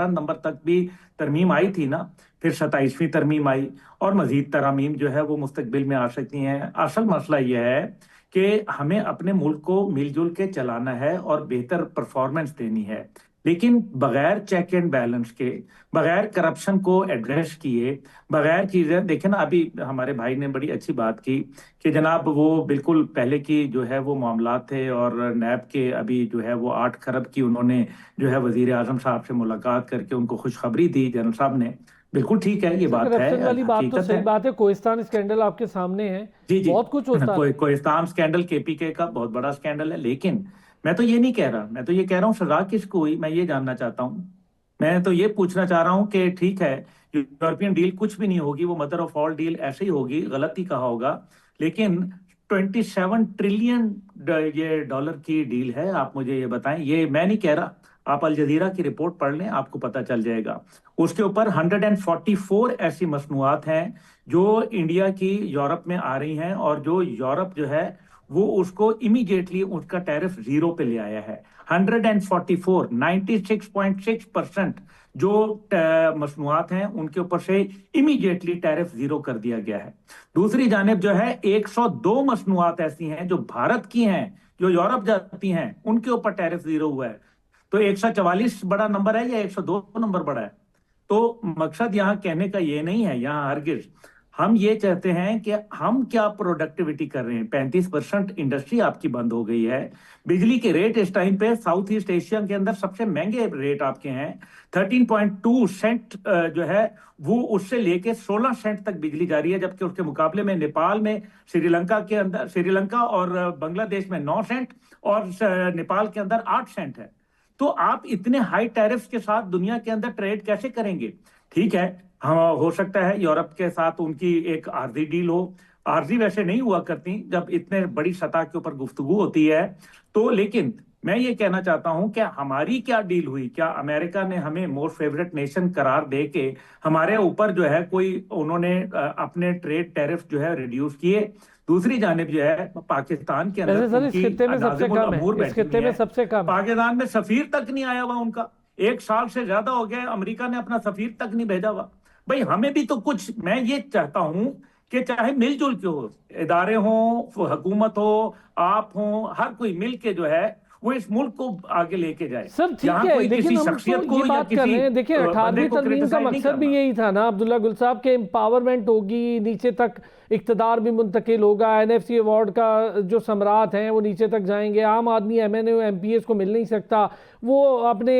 नंबर तक भी तरमीम आई थी ना, फिर 27वीं तरमीम आई और मजीद तरमीम जो है वो मुस्तकबिल में आ सकती हैं। असल मसला यह है कि हमें अपने मुल्क को मिलजुल के चलाना है और बेहतर परफॉर्मेंस देनी है, लेकिन बगैर चेक एंड बैलेंस के, बगैर करप्शन को एड्रेस किए, बगैर चीज़ें देखें ना। अभी हमारे भाई ने बड़ी अच्छी बात की कि जनाब वो बिल्कुल पहले की जो है वो मामलात थे, और नैब के अभी जो है वो 8 खरब की उन्होंने जो है वजीर आजम साहब से मुलाकात करके उनको खुशखबरी दी जनरल साहब ने। बिल्कुल ठीक है, ये बात है, करप्शन वाली बात तो हकीकत सही है। बात है। कोहिस्तान स्कैंडल आपके सामने है, जी जी, बहुत कुछ होता है। कोहिस्तान स्कैंडल केपीके का बहुत बड़ा स्कैंडल है, लेकिन मैं तो ये नहीं कह रहा, मैं तो ये कह रहा हूँ सजा किसको हुई, मैं ये जानना चाहता हूँ। मैं तो ये पूछना चाह रहा हूँ कि ठीक है, यूरोपियन डील कुछ भी नहीं होगी, वो मदर ऑफ ऑल डील ऐसे ही होगी, गलत ही कहा होगा, लेकिन 27 ट्रिलियन ये डॉलर की डील है। आप मुझे ये बताएं, ये मैं नहीं कह रहा, आप अल जजीरा की रिपोर्ट पढ़ लें, आपको पता चल जाएगा। उसके ऊपर 144 ऐसी मसनूआत हैं जो इंडिया की यूरोप में आ रही हैं, और जो यूरोप जो है वो उसको इमीडिएटली उसका टैरिफ 0 पे ले आया है। 144, 96.6% जो मसनूआत हैं उनके ऊपर से इमीडिएटली टैरिफ 0 कर दिया गया है। दूसरी जानिब जो है 102 मसनूआत ऐसी हैं जो भारत की हैं, जो यूरोप जाती हैं, उनके ऊपर टैरिफ 0 हुआ है। तो 144 बड़ा नंबर है या 102 नंबर बड़ा है? तो मकसद यहाँ कहने का ये नहीं है, यहाँ हरगिज हम ये चाहते हैं कि हम क्या प्रोडक्टिविटी कर रहे हैं। 35% इंडस्ट्री आपकी बंद हो गई है। बिजली के रेट इस टाइम पे साउथ ईस्ट एशिया के अंदर सबसे महंगे रेट आपके हैं। 13.2 सेंट जो है वो उससे लेके 16 सेंट तक बिजली जा रही है, जबकि उसके मुकाबले में नेपाल में, श्रीलंका और बांग्लादेश में 9 सेंट और नेपाल के अंदर 8 सेंट है। तो आप इतने हाई टैरिफ्स के साथ दुनिया के अंदर ट्रेड कैसे करेंगे? ठीक है, हाँ हो सकता है यूरोप के साथ उनकी एक आर्जी डील हो। आर्जी वैसे नहीं हुआ करती जब इतने बड़ी सतह के ऊपर गुफ्तगू होती है तो। लेकिन मैं ये कहना चाहता हूं कि हमारी क्या डील हुई? क्या अमेरिका ने हमें मोस्ट फेवरेट नेशन करार दे के हमारे ऊपर जो है कोई उन्होंने अपने ट्रेड टैरिफ जो है रिड्यूस किए? दूसरी जानिब जो है पाकिस्तान के अंदर सर इस खित्ते में सबसे कम है, इस खित्ते में सबसे कम है। पाकिस्तान में सफीर तक नहीं आया हुआ उनका, 1 साल से ज्यादा हो गया, अमेरिका ने अपना सफीर तक नहीं भेजा हुआ। भाई हमें भी तो कुछ, मैं ये चाहता हूं कि चाहे मिलजुल के हो, इदारे हो, हुकूमत हो, आप हो, हर कोई मिल के जो है वो इस मुल्क को आगे लेके जाए। सर ठीक है, लेकिन हम तो ये बात कर रहे हैं, देखिए 18वीं तरमीम का मकसद भी यही था ना अब्दुल्ला गुल साहब के एम्पावरमेंट होगी, नीचे तक इक्तदार भी मुंतकिल होगा, एनएफसी अवार्ड का जो सम्राट हैं वो नीचे तक जाएंगे, आम आदमी एमएनए एमपीएस को मिल नहीं सकता, वो अपने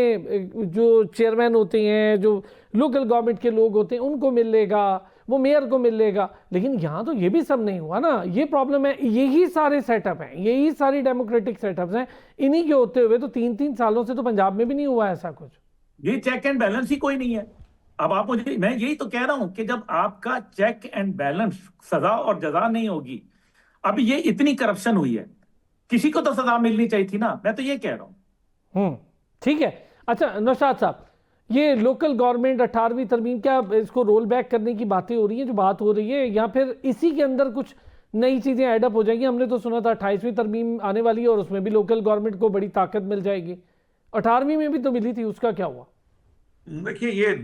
जो चेयरमैन होते हैं, जो लोकल गवर्नमेंट के लोग होते हैं उनको मिलेगा, वो मेयर को मिलेगा। लेकिन यहाँ तो ये भी सब नहीं हुआ ना, ये प्रॉब्लम है। यही सारे सेटअप हैं, यही सारी डेमोक्रेटिक सेटअप्स हैं, इन्हीं के होते हुए तो 3-3 सालों से तो पंजाब में भी नहीं हुआ ऐसा कुछ। ये चेक एंड बैलेंस ही कोई नहीं है। अब आप मुझे, मैं यही तो कह रहा हूं कि जब आपका चेक एंड बैलेंस, सजा और जजा नहीं होगी, अब ये इतनी करप्शन हुई है, किसी को तो सजा मिलनी चाहिए थी ना, मैं तो ये कह रहा हूं। ठीक है। अच्छा नौशाद साहब, ये लोकल गवर्नमेंट 18वीं तरमीम, क्या इसको रोल बैक करने की बातें हो रही हैं, जो बात हो रही है, या फिर इसी के अंदर कुछ नई चीज़ें एडअप हो जाएंगी? हमने तो सुना था 28वीं तरमीम आने वाली है और उसमें भी लोकल गवर्नमेंट को बड़ी ताकत मिल जाएगी, 18वीं में भी तो मिली थी, उसका क्या हुआ? देखिए ये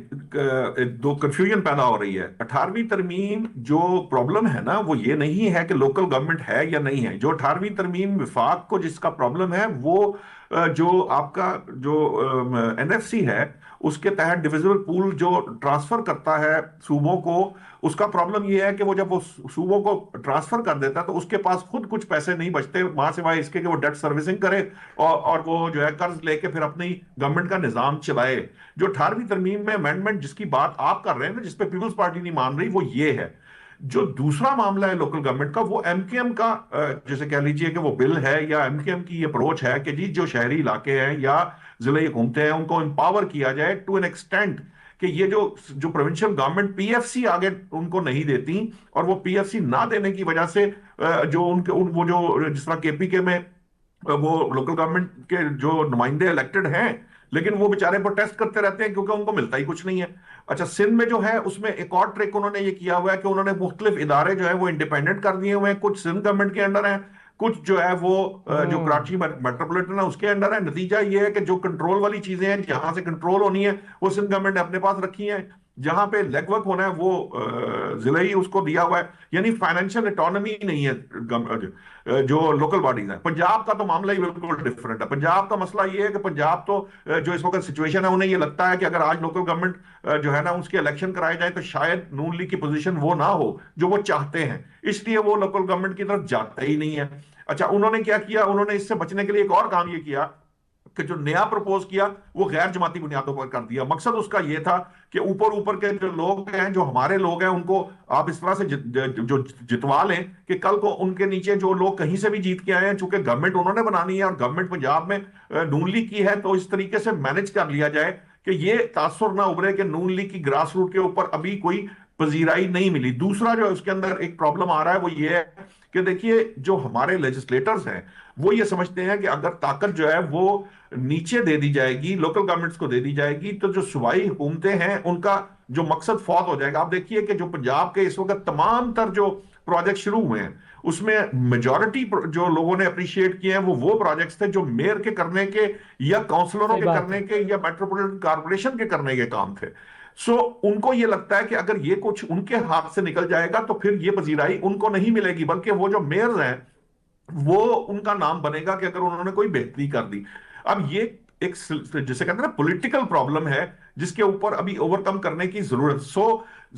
दो कंफ्यूजन पैदा हो रही है। 18वीं तरमीम जो प्रॉब्लम है ना, वो ये नहीं है कि लोकल गवर्नमेंट है या नहीं है। जो 18वीं तरमीम विफाक को जिसका प्रॉब्लम है वो जो आपका जो एनएफसी है उसके तहत डिविजिबल पूल जो ट्रांसफर करता है सूबों को, उसका प्रॉब्लम ये है कि वो जब वो सूबों को ट्रांसफर कर देता है तो उसके पास खुद कुछ पैसे नहीं बचते वहां, सिवाय इसके कि वो डेट सर्विसिंग करे और वो जो है कर्ज लेके फिर अपनी गवर्नमेंट का निजाम चलाए। जो 18वीं तरमीम में अमेंडमेंट जिसकी बात आप कर रहे हैं ना, जिसपे पीपल्स पार्टी नहीं मान रही, वो ये है। जो दूसरा मामला है लोकल गवर्नमेंट का, वो एमकेएम का जैसे कह लीजिए कि वो बिल है या एमकेएम की अप्रोच है कि जी जो शहरी इलाके हैं या जिले हुकूमतें हैं उनको एम्पावर किया जाए टू एन एक्सटेंट कि ये जो प्रोविंशियल गवर्नमेंट पीएफसी आगे उनको नहीं देती, और वो पीएफसी ना देने की वजह से जो उनके वो जो जिस तरह केपीके में वो लोकल गवर्नमेंट के जो नुमाइंदे इलेक्टेड हैं, लेकिन वो बेचारे प्रोटेस्ट करते रहते हैं क्योंकि उनको मिलता ही कुछ नहीं है। अच्छा, सिंध में जो है उसमें एक और ट्रिक उन्होंने ये किया हुआ है कि उन्होंने मुख्तलिफ इदारे जो है वो इंडिपेंडेंट कर दिए हुए हैं, कुछ सिंध गवर्नमेंट के अंडर है, कुछ जो है वो जो कराची मेट्रोपॉलिटन है उसके अंडर है। नतीजा ये है कि जो कंट्रोल वाली चीजें हैं, जहां से कंट्रोल होनी है वो सिंध गवर्नमेंट ने अपने पास रखी है, जहां पे लेगवर्क होना है वो जिले ही उसको दिया हुआ है। यानी फाइनेंशियल ऑटोनॉमी नहीं है जो लोकल बॉडीज है। पंजाब का तो मामला ही बिल्कुल डिफरेंट है। पंजाब का मसला ये है कि पंजाब तो जो इस वक्त सिचुएशन है, उन्हें ये लगता है कि अगर आज लोकल गवर्नमेंट जो है ना उसके इलेक्शन कराए जाए तो शायद नून लीग की पोजीशन वो ना हो जो वो चाहते हैं, इसलिए वो लोकल गवर्नमेंट की तरफ जाते ही नहीं है। अच्छा, उन्होंने क्या किया, उन्होंने इससे बचने के लिए एक और काम ये किया कि जो नया प्रपोज किया वो गैर जमाती बुनियादों पर कर दिया। मकसद उसका ये था कि ऊपर के जो लोग हैं, जो हमारे लोग हैं, उनको आप इस तरह से जो जितवा लें कि कल को उनके नीचे जो लोग कहीं से भी जीत के आए हैं, चूंकि गवर्नमेंट उन्होंने बनानी है और गवर्नमेंट पंजाब में नून लीग की है, तो इस तरीके से मैनेज कर लिया जाए कि ये तासुर ना उभरे कि नून लीग की ग्रास रूट के ऊपर अभी कोई पजीराई नहीं मिली। दूसरा जो उसके अंदर एक प्रॉब्लम आ रहा है वो ये है कि देखिए जो हमारे लेजिस्लेटर्स हैं वो ये समझते हैं कि अगर ताकत जो है वो नीचे दे दी जाएगी, लोकल गवर्नमेंट्स को दे दी जाएगी, तो जो सूबाई हुकूमतें हैं उनका जो मकसद फौत हो जाएगा। आप देखिए कि जो पंजाब के इस वक्त तमाम तर जो प्रोजेक्ट शुरू हुए हैं उसमें मेजॉरिटी जो लोगों ने अप्रिशिएट किए हैं वो प्रोजेक्ट्स थे जो मेयर के करने के या काउंसलरों के करने के या मेट्रोपॉलिटन कॉर्पोरेशन के करने के काम थे। उनको ये लगता है कि अगर ये कुछ उनके हाथ से निकल जाएगा तो फिर ये पजीराई उनको नहीं मिलेगी, बल्कि वो जो मेयर्स हैं वो उनका नाम बनेगा कि अगर उन्होंने कोई बेहतरी कर दी। अब ये एक जिसे कहते हैं ना पॉलिटिकल प्रॉब्लम है, जिसके ऊपर अभी ओवरकम करने की जरूरत।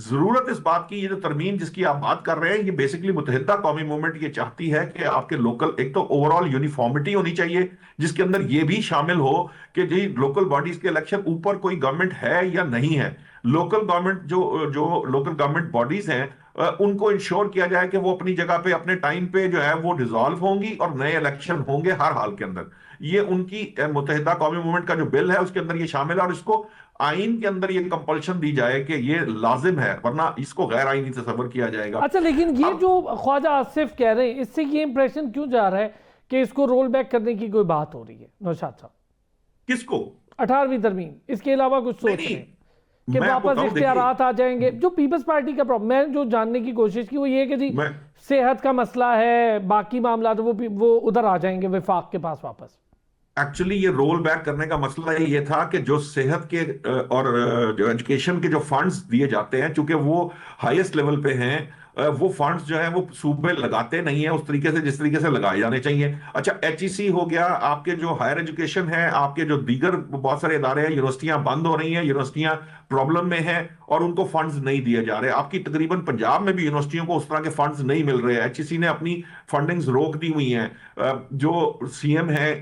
जरूरत इस बात की, ये जो तरमीम जिसकी आप बात कर रहे हैं, ये बेसिकली मुत्तहिदा कौमी मूवमेंट ये चाहती है कि आपके लोकल, एक तो ओवरऑल यूनिफॉर्मिटी होनी चाहिए, जिसके अंदर ये भी शामिल हो कि जी लोकल बॉडीज के इलेक्शन ऊपर कोई गवर्नमेंट है या नहीं है। लोकल गवर्नमेंट जो जो लोकल गवर्नमेंट बॉडीज हैं, उनको इंश्योर किया जाए कि वो अपनी जगह पे अपने टाइम पे जो है वो डिसॉल्व होंगी और नए इलेक्शन होंगे हर हाल के अंदर। ये उनकी मुत्तहिदा कौमी मूवमेंट का जो बिल है उसके अंदर ये शामिल है, और इसको आइन के अंदर ये कंपल्शन दी जाए कि ये लाजिम है, वरना इसको गैर आइनी तस्वर किया जाएगा। अच्छा, लेकिन ये अब जो ख्वाजा आसिफ कह रहे हैं, इससे ये इंप्रेशन क्यों जा रहा है कि इसको रोल बैक करने की कोई बात हो रही है नौशाद साहब? किसको? 18वीं तरमीम, इसके अलावा कुछ सोच रहे हैं कि मैं आपको वापस बताऊं, देखिए इख्तियारात आ जाएंगे? जो पीपल्स पार्टी का प्रॉब्लम, मैं जो जानने की कोशिश की वो ये है कि जी मैं सेहत का मसला है, बाकी मामला तो वो उधर आ जाएंगे विफाक के पास वापस। एक्चुअली ये रोल बैक करने का मसला ये था कि जो सेहत के और जो एजुकेशन के जो फंड्स दिए जाते हैं, चूंकि वो हाईएस्ट लेवल पे हैं, वो फंड्स जो है वो सूबे लगाते नहीं है उस तरीके से जिस तरीके से लगाए जाने चाहिए। अच्छा, एचईसी हो गया, आपके जो हायर एजुकेशन है, आपके जो दीगर बहुत सारे इदारे हैं, यूनिवर्सिटियां बंद हो रही हैं, यूनिवर्सिटियां प्रॉब्लम में हैं और उनको फंड्स नहीं दिए जा रहे। आपकी तकरीबन पंजाब में भी यूनिवर्सिटियों को उस तरह के फंड्स नहीं मिल रहे। एचईसी ने अपनी फंडिंग्स रोक दी हुई हैं। जो सीएम है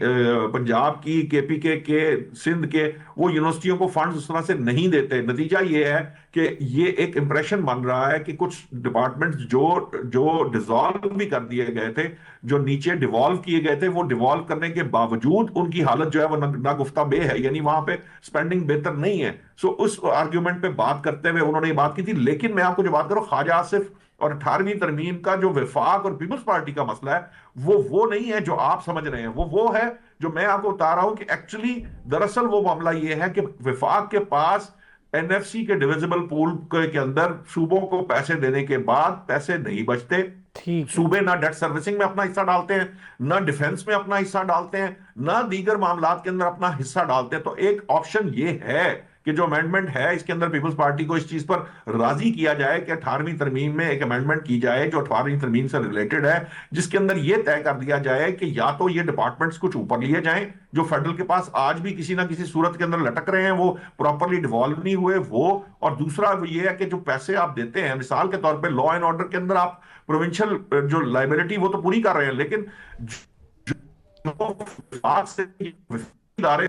पंजाब की, केपीके के, सिंध के, वो यूनिवर्सिटियों को फंड्स उस तरह से नहीं देते। नतीजा ये है कि ये एक इंप्रेशन बन रहा है कि कुछ डिपार्टमेंट्स जो जो डिसॉल्व भी कर दिए गए थे, जो नीचे डिवॉल्व किए गए थे, वो डिवॉल्व करने के बावजूद उनकी हालत जो है वो नागुफ्ता बे है, यानी वहां पे स्पेंडिंग बेहतर नहीं है। सो उस आर्ग्यूमेंट पे बात करते हुए उन्होंने ये बात की थी। लेकिन मैं आपको जो बात करूं, ख्वाजा आसिफ और 18वीं तरमीम का जो विफाक और पीपल्स पार्टी का मसला है, वो नहीं है जो आप समझ रहे हैं। वो है जो मैं आपको बता रहा हूं कि एक्चुअली दरअसल वो मामला ये है कि विफाक के पास एनएफसी के डिविजिबल पूल के अंदर सूबों को पैसे देने के बाद पैसे नहीं बचते। ठीक है। सूबे ना डेट सर्विसिंग में अपना हिस्सा डालते हैं, ना डिफेंस में अपना हिस्सा डालते हैं, ना दीगर मामलात के अंदर अपना हिस्सा डालते हैं। तो एक ऑप्शन ये है कि जो अमेंडमेंट है इसके अंदर पीपल्स पार्टी को इस चीज पर राजी किया जाए कि 18वीं तरमीम में एक अमेंडमेंट की जाए जो 18वीं तरमीम से रिलेटेड है, जिसके अंदर यह तय कर दिया जाए कि या तो ये डिपार्टमेंट्स कुछ ऊपर लिए जाएं जो फेडरल के पास आज भी किसी ना किसी सूरत के अंदर लटक रहे हैं, वो प्रॉपरली डिवॉल्व नहीं हुए वो, और दूसरा ये है कि जो पैसे आप देते हैं, मिसाल के तौर पर लॉ एंड ऑर्डर के अंदर आप प्रोविंशियल जो लाइबिलिटी वो तो पूरी कर रहे हैं, लेकिन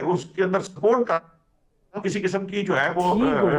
उसके अंदर सपोर्ट कर किसी किस्म की जो है वो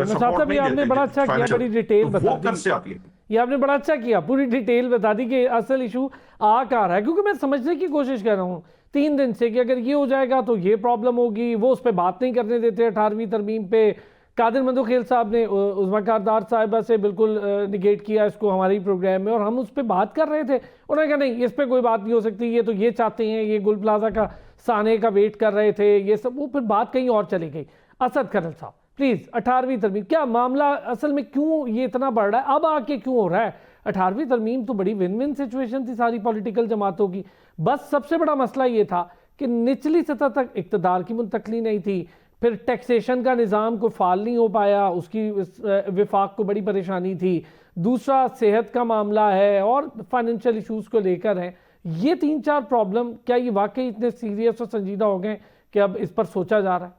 सपोर्ट नहीं आपने बड़ा अच्छा किया, बड़ी डिटेल बता दी। से आती है। ये आपने बड़ा अच्छा किया, पूरी डिटेल बता दी कि असल इशू आ कहाँ रहा है। क्योंकि मैं समझने की कोशिश कर रहा हूँ 3 दिन से कि अगर ये हो जाएगा तो ये प्रॉब्लम होगी, वो उस पर बात नहीं करने देते 18वीं तरमीम पे। कादिर मंदोखेल साहब ने उज़मा कारदार साहिबा से बिल्कुल निगेट किया इसको हमारे प्रोग्राम में, और हम उस पर बात कर रहे थे। उन्होंने कहा नहीं, इस पर कोई बात नहीं हो सकती, ये तो ये चाहते हैं, ये गुल प्लाजा का साने का वेट कर रहे थे, ये सब। वो फिर बात कहीं और चली गई। असद खरल साहब प्लीज, 18वीं तरमीम क्या मामला असल में क्यों ये इतना बढ़ रहा है, अब आके क्यों हो रहा है? 18वीं तरमीम तो बड़ी विन विन सिचुएशन थी सारी पॉलिटिकल जमातों की। बस सबसे बड़ा मसला ये था कि निचली सतह तक इक्तदार की मुंतकली नहीं थी, फिर टैक्सेशन का निज़ाम को फाल नहीं हो पाया, उसकी विफाक को बड़ी परेशानी थी। दूसरा सेहत का मामला है और फाइनेंशियल इशूज़ को लेकर है। ये 3-4 प्रॉब्लम क्या ये वाकई इतने सीरियस और संजीदा हो गए कि अब इस पर सोचा जा रहा है?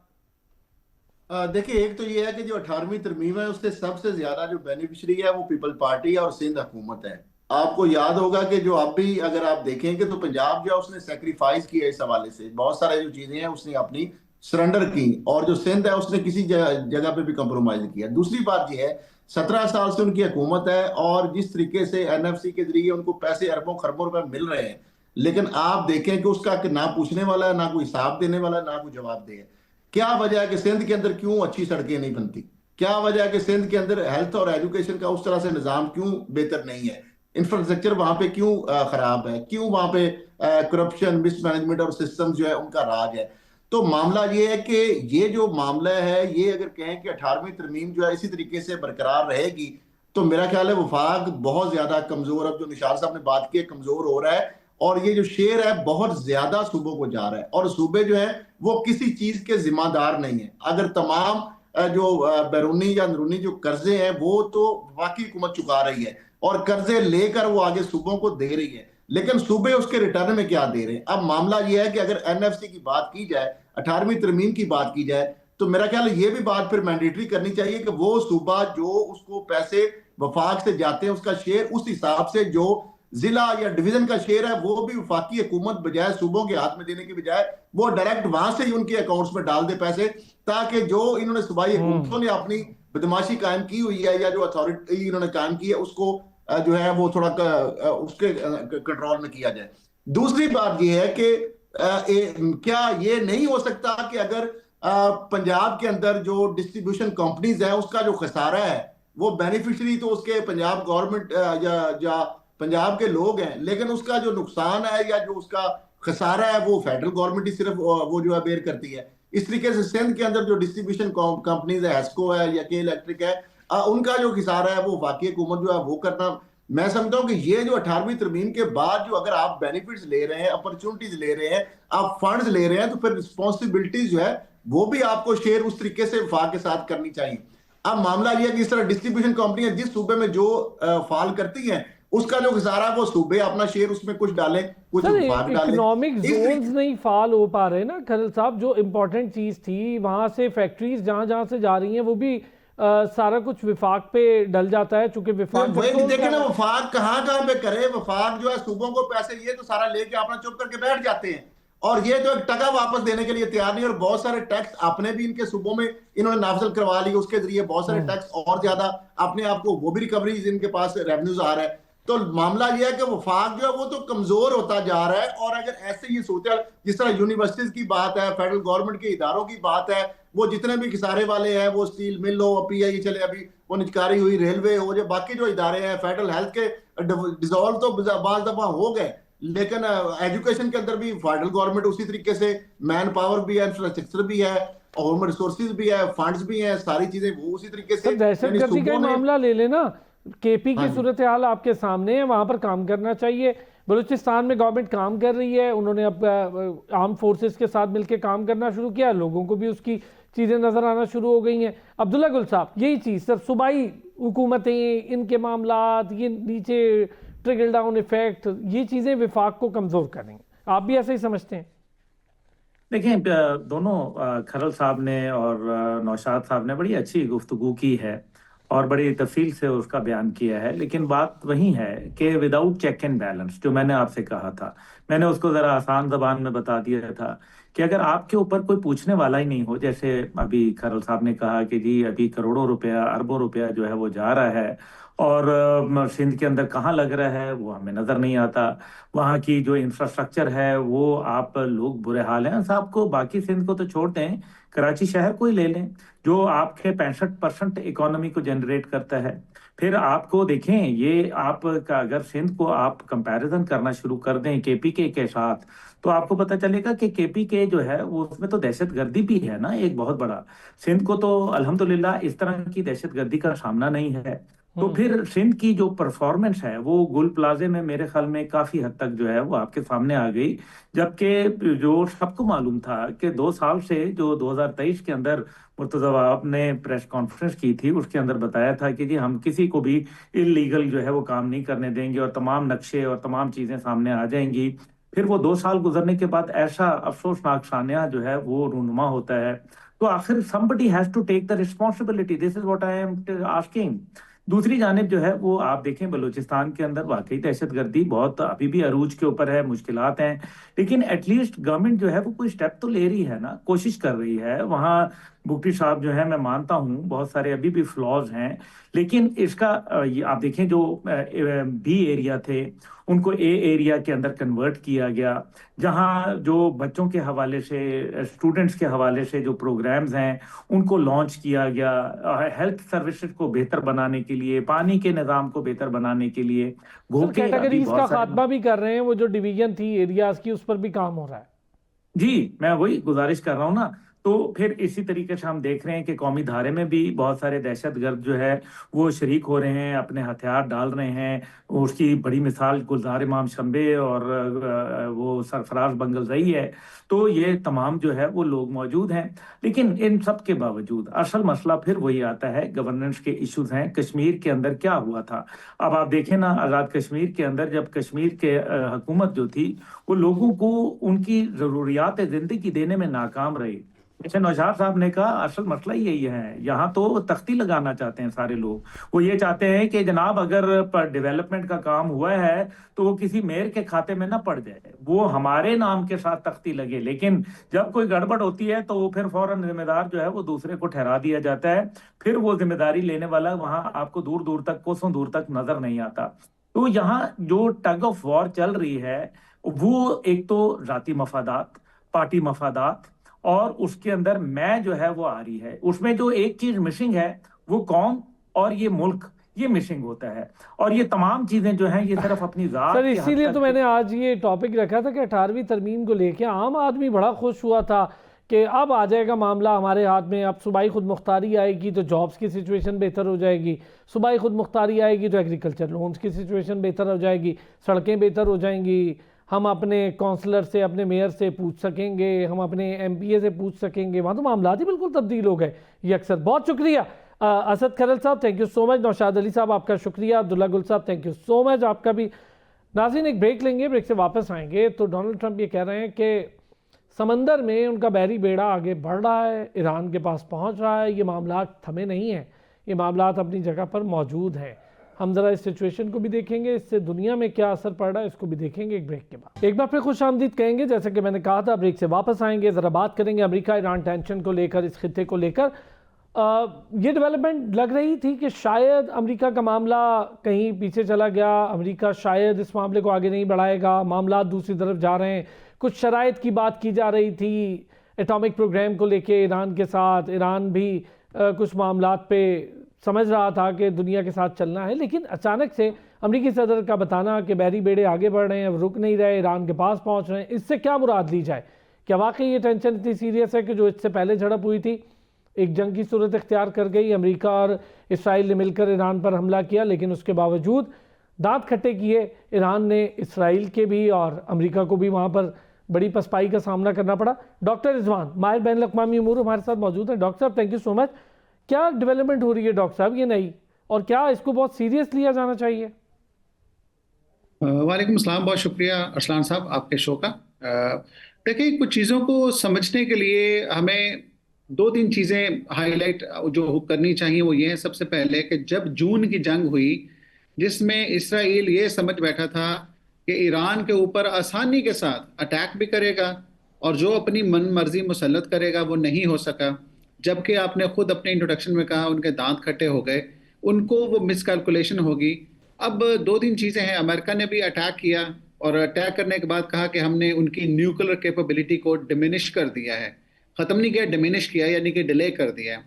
देखिए, एक तो ये है कि जो 18वीं तरमीम है उससे सबसे ज्यादा जो बेनिफिशरी है वो पीपल पार्टी और सिंध हुकूमत है। आपको याद होगा कि जो अब भी अगर आप देखेंगे तो पंजाब जो उसने सेक्रीफाइस किया इस हवाले से, बहुत सारे जो चीजें हैं उसने अपनी सरेंडर की, और जो सिंध है उसने किसी जगह पे भी कंप्रोमाइज किया। दूसरी बात यह है 17 साल से उनकी हुकूमत है और जिस तरीके से एनएफसी के जरिए उनको पैसे अरबों खरबों रुपए मिल रहे हैं, लेकिन आप देखें कि उसका ना पूछने वाला है, ना कोई हिसाब देने वाला है, ना कोई जवाब दे। क्या वजह है कि सिंध के अंदर क्यों अच्छी सड़कें नहीं बनती? क्या वजह है कि सिंध के अंदर हेल्थ और एजुकेशन का उस तरह से निजाम क्यों बेहतर नहीं है? इंफ्रास्ट्रक्चर वहां पे क्यों खराब है? क्यों वहां पे करप्शन, मिसमैनेजमेंट और सिस्टम जो है उनका राज है? तो मामला ये है कि ये जो मामला है, ये अगर कहें कि 18वीं तरमीम जो है इसी तरीके से बरकरार रहेगी तो मेरा ख्याल है वफाक बहुत ज्यादा कमजोर, अब जो निशार साहब ने बात की, कमजोर हो रहा है। और ये जो शेर है बहुत ज्यादा सूबों को जा रहा है, और सूबे जो है वो किसी चीज के जिम्मेदार नहीं है। अगर तमाम जो बैरूनी या अंदरूनी जो कर्जे हैं वो तो वाकई हुकूमत चुका रही है और कर्जे लेकर वो आगे सूबों को दे रही है, लेकिन सूबे उसके रिटर्न में क्या दे रहे हैं। अब मामला यह है कि अगर एनएफसी की बात की जाए, 18वीं तरमीम की बात की जाए, तो मेरा ख्याल है ये भी बात फिर मैंडेटरी करनी चाहिए कि वो सूबा जो उसको पैसे वफाक से जाते हैं उसका शेयर उस हिसाब से जो जिला या डिवीजन का शेयर है वो भी वफाकी हुकूमत बजाय सूबों के हाथ में देने के बजाय वो डायरेक्ट वहां से ही उनके अकाउंट्स में डाल दे पैसे, ताकि जो इन्होंने सूबाई हुकूमतों ने अपनी बदमाशी कायम की हुई है या जो अथॉरिटी इन्होंने कायम की है उसको जो है वो थोड़ा उसके कंट्रोल में किया जाए। दूसरी बात ये है कि क्या ये नहीं हो सकता कि अगर पंजाब के अंदर जो डिस्ट्रीब्यूशन कंपनीज है उसका जो खसारा है वो बेनिफिशियरी तो उसके पंजाब गवर्नमेंट या पंजाब के लोग हैं, लेकिन उसका जो नुकसान है या जो उसका खसारा है वो फेडरल गवर्नमेंट ही सिर्फ वो जो है बेयर करती है। इस तरीके से सिंध के अंदर जो डिस्ट्रीब्यूशन कंपनीज है, हेस्को है या के इलेक्ट्रिक है, उनका जो खसारा है वो वाकई हुकूमत जो है वो करना। मैं समझता हूं कि ये जो 18वीं तरमीम के बाद जो अगर आप बेनिफिट्स ले रहे हैं, अपॉर्चुनिटीज ले रहे हैं, आप फंड्स ले रहे हैं, तो फिर रिस्पॉन्सिबिलिटीज जो है वो भी आपको शेयर उस तरीके से वफाक के साथ करनी चाहिए। अब मामला यह है कि इस तरह डिस्ट्रीब्यूशन कंपनियां जिस सूबे में जो फाल करती हैं उसका जो खसारा वो सूबे अपना शेयर उसमें कुछ डालें, कुछ वफाक डालें। इकोनॉमिक जोन्स नहीं फाल हो पा रहे ना खरल साहब, जो इम्पोर्टेंट चीज थी वहां से फैक्ट्रीज जहां जहां से जा रही हैं वो भी सारा कुछ विफाक पे डल जाता है, चूंकि विफाक देखे ना वफाक कहाँ पे करे। वफाक जो है सूबों को पैसे ये तो सारा लेके अपना चुप करके बैठ जाते हैं और ये तो एक टका वापस देने के लिए तैयार नहीं। और बहुत सारे टैक्स अपने भी इनके सूबों में इन्होंने नाफिज करवा ली, उसके जरिए बहुत सारे टैक्स और ज्यादा अपने आप को वो भी रिकवरीज इनके पास रेवेन्यूज आ रहा है। तो मामला यह है कि वफाक जो है वो तो कमजोर होता जा रहा है। और अगर ऐसे ये सोचा, जिस तरह यूनिवर्सिटीज की बात है, फेडरल गवर्नमेंट के इदारों की बात है, वो जितने भी खसारे वाले हैं, वो स्टील मिल हो, पीआई चले, अभी वो निचकारी हुई रेलवे हो, जो बाकी जो इदारे हैं, फेडरल हेल्थ के डिसॉल्व तो बाज दफा हो गए, लेकिन एजुकेशन के अंदर भी फेडरल गवर्नमेंट उसी तरीके से मैन पावर भी है, इंफ्रास्ट्रक्चर भी है, ह्यूमन रिसोर्सेज भी है, फंड्स भी हैं, सारी चीजें वो उसी तरीके से। दहशतगर्दी का मामला ले लेना, केपी की सूरत हाल आपके सामने है, वहां पर काम करना चाहिए। बलूचिस्तान में गवर्नमेंट काम कर रही है, उन्होंने अब आर्म फोर्सेस के साथ मिलकर काम करना शुरू किया, लोगों को भी उसकी चीज़ें नज़र आना शुरू हो गई हैं। अब्दुल्ला गुल साहब, यही चीज़ सर, सूबाई हुकूमतें, इनके मामलात, ये नीचे ट्रिकल डाउन इफेक्ट, ये चीज़ें विफाक को कमज़ोर करेंगे, आप भी ऐसे ही समझते हैं? देखिए, दोनों खरल साहब ने और नौशाद साहब ने बड़ी अच्छी गुफ्तगू की है और बड़ी तफसील से उसका बयान किया है, लेकिन बात वही है कि विदाउट चेक एंड बैलेंस, जो मैंने आपसे कहा था, मैंने उसको ज़रा आसान ज़बान में बता दिया था कि अगर आपके ऊपर कोई पूछने वाला ही नहीं हो, जैसे अभी खरल साहब ने कहा कि जी अभी करोड़ों रुपया, अरबों रुपया जो है वो जा रहा है और सिंध के अंदर कहाँ लग रहा है वो हमें नज़र नहीं आता, वहाँ की जो इंफ्रास्ट्रक्चर है वो, आप लोग बुरे हाल हैं साहब को, बाकी सिंध को तो छोड़ दें, कराची शहर को ही ले लें जो आपके 65% इकोनॉमी को जनरेट करता है। फिर आपको देखें, ये आपका अगर सिंध को आप कंपैरिजन करना शुरू कर दें केपीके के साथ, तो आपको पता चलेगा कि केपीके जो है वो, उसमें तो दहशतगर्दी भी है ना एक बहुत बड़ा। सिंध को तो अल्हम्दुलिल्लाह इस तरह की दहशतगर्दी का सामना नहीं है। तो फिर सिंध की जो परफॉर्मेंस है वो गुल प्लाजे में मेरे ख्याल में काफी हद तक जो है वो आपके सामने आ गई, जबकि जो सबको मालूम था कि 2 साल से, जो 2023 के अंदर मुर्तज़ा वहाब ने प्रेस कॉन्फ्रेंस की थी, उसके अंदर बताया था कि जी हम किसी को भी इलीगल जो है वो काम नहीं करने देंगे और तमाम नक्शे और तमाम चीजें सामने आ जाएंगी। फिर वो 2 साल गुजरने के बाद ऐसा अफसोसनाक सान्या जो है वो रूनुमा होता है। तो आखिर somebody has to take the responsibility, this is what I am asking। दूसरी जानिब जो है वो आप देखें, बलूचिस्तान के अंदर वाकई दहशतगर्दी बहुत अभी भी अरूज के ऊपर है, मुश्किलात हैं, लेकिन एटलीस्ट गवर्नमेंट जो है वो कोई स्टेप तो ले रही है ना, कोशिश कर रही है। वहाँ बुगटी साहब जो है, मैं मानता हूँ बहुत सारे अभी भी फ्लॉज हैं, लेकिन इसका आप देखें जो बी एरिया थे उनको ए एरिया के अंदर कन्वर्ट किया गया, जहां जो बच्चों के हवाले से, स्टूडेंट्स के हवाले से जो प्रोग्राम्स हैं उनको लॉन्च किया गया, हेल्थ सर्विसेज को बेहतर बनाने के लिए, पानी के निज़ाम को बेहतर बनाने के लिए। कैटेगरीज का खात्मा भी कर रहे हैं, वो जो डिवीजन थी एरियाज की उस पर भी काम हो रहा है। जी, मैं वही गुजारिश कर रहा हूँ ना, तो फिर इसी तरीके से हम देख रहे हैं कि कौमी धारे में भी बहुत सारे दहशतगर्द जो है वो शरीक हो रहे हैं, अपने हथियार डाल रहे हैं। उसकी बड़ी मिसाल गुलजार इमाम शंबे और वो सरफराज बंगल रही है। तो ये तमाम जो है वो लोग मौजूद हैं। लेकिन इन सब के बावजूद असल मसला फिर वही आता है, गवर्नेंस के इश्यूज हैं। कश्मीर के अंदर क्या हुआ था, अब आप देखें ना, आज़ाद कश्मीर के अंदर जब कश्मीर के हुकूमत जो थी वो लोगों को उनकी ज़रूरियात ज़िंदगी देने में नाकाम रही। जैसे नौशाद साहब ने कहा, असल मसला ही यही है। यहाँ तो तख्ती लगाना चाहते हैं सारे लोग। वो ये चाहते हैं कि जनाब अगर डेवलपमेंट का काम हुआ है तो वो किसी मेयर के खाते में ना पड़ जाए, वो हमारे नाम के साथ तख्ती लगे। लेकिन जब कोई गड़बड़ होती है तो वो फिर फौरन जिम्मेदार जो है वो दूसरे को ठहरा दिया जाता है। फिर वो जिम्मेदारी लेने वाला वहां आपको दूर दूर तक, कोसों दूर तक नजर नहीं आता। तो यहाँ जो टग ऑफ वॉर चल रही है वो एक तो जाती मफादात, पार्टी मफादात, और उसके अंदर मैं जो है वो आ रही है। उसमें जो एक चीज मिसिंग है वो कौम और ये मुल्क, ये मिसिंग होता है। और ये तमाम चीजें जो हैं ये सिर्फ अपनी जात सर के हद इसीलिए तक तो मैंने आज ये टॉपिक रखा था कि 18वीं तरमीम को लेके आम आदमी बड़ा खुश हुआ था कि अब आ जाएगा मामला हमारे हाथ में, अब सूबाई खुद मुख्तारी आएगी तो जॉब्स की सिचुएशन बेहतर हो जाएगी, सूबाई खुद मुख्तारी आएगी तो एग्रीकल्चर लोन्स की सिचुएशन बेहतर हो जाएगी, सड़कें बेहतर हो जाएंगी, हम अपने काउंसलर से, अपने मेयर से पूछ सकेंगे, हम अपने एमपीए से पूछ सकेंगे। वहाँ तो मामला ही बिल्कुल तब्दील हो गए ये अक्सर। बहुत शुक्रिया असद खरल साहब, thank you so much. Naushad Ali साहब आपका शुक्रिया। अब्दुल्ला गुल साहब थैंक यू सो मच, आपका भी। नाज़रीन एक ब्रेक लेंगे, ब्रेक से वापस आएंगे। तो डोनाल्ड ट्रंप ये कह रहे हैं कि समंदर में उनका बहरी बेड़ा आगे बढ़ रहा है, ईरान के पास पहुंच रहा है, ये मामला थमे नहीं हैं, ये मामला अपनी जगह पर मौजूद हैं। हम ज़रा इस सिचुएशन को भी देखेंगे, इससे दुनिया में क्या असर पड़ रहा है इसको भी देखेंगे एक ब्रेक के बाद। एक बार फिर खुश आमदीद कहेंगे, जैसे कि मैंने कहा था ब्रेक से वापस आएंगे, ज़रा बात करेंगे अमेरिका ईरान टेंशन को लेकर, इस खित्ते को लेकर। ये डेवलपमेंट लग रही थी कि शायद अमेरिका का मामला कहीं पीछे चला गया, अमेरिका शायद इस मामले को आगे नहीं बढ़ाएगा, मामला दूसरी तरफ जा रहे हैं। कुछ शराइत की बात की जा रही थी एटॉमिक प्रोग्राम को लेके ईरान के साथ, ईरान भी कुछ मामलात पे समझ रहा था कि दुनिया के साथ चलना है। लेकिन अचानक से अमेरिकी सदर का बताना कि बहरी बेड़े आगे बढ़ रहे हैं, रुक नहीं रहे, ईरान के पास पहुंच रहे हैं, इससे क्या मुराद ली जाए? क्या वाकई ये टेंशन इतनी सीरियस है कि जो इससे पहले झड़प हुई थी एक जंग की सूरत इख्तियार कर गई, अमेरिका और इसराइल ने मिलकर ईरान पर हमला किया, लेकिन उसके बावजूद दांत खट्टे किए ईरान ने इसराइल के भी और अमेरिका को भी वहाँ पर बड़ी पसपाई का सामना करना पड़ा। डॉक्टर रिजवान माहिर बैन अल-अक़वामी उमूर हमारे साथ मौजूद हैं। डॉक्टर साहब थैंक यू सो मच। क्या डेवलपमेंट हो रही है डॉक्टर साहब ये नई, और क्या इसको बहुत सीरियस लिया जाना चाहिए? वालेकुम अस्सलाम, बहुत शुक्रिया अरसलान साहब आपके शो का। देखिए, कुछ चीज़ों को समझने के लिए हमें दो तीन चीज़ें हाईलाइट जो करनी चाहिए, वो ये है सबसे पहले कि जब जून की जंग हुई जिसमें इसराइल ये समझ बैठा था कि ईरान के ऊपर आसानी के साथ अटैक भी करेगा और जो अपनी मन मर्जी मुसल्लत करेगा वो नहीं हो सका, जबकि आपने खुद अपने इंट्रोडक्शन में कहा उनके दांत खट्टे हो गए, उनको वो मिसकैलकुलेशन होगी। अब दो तीन चीज़ें हैं, अमेरिका ने भी अटैक किया और अटैक करने के बाद कहा कि हमने उनकी न्यूक्लियर कैपेबिलिटी को डिमिनिश कर दिया है, ख़त्म नहीं किया, डिमिनिश किया, यानी कि डिले कर दिया है।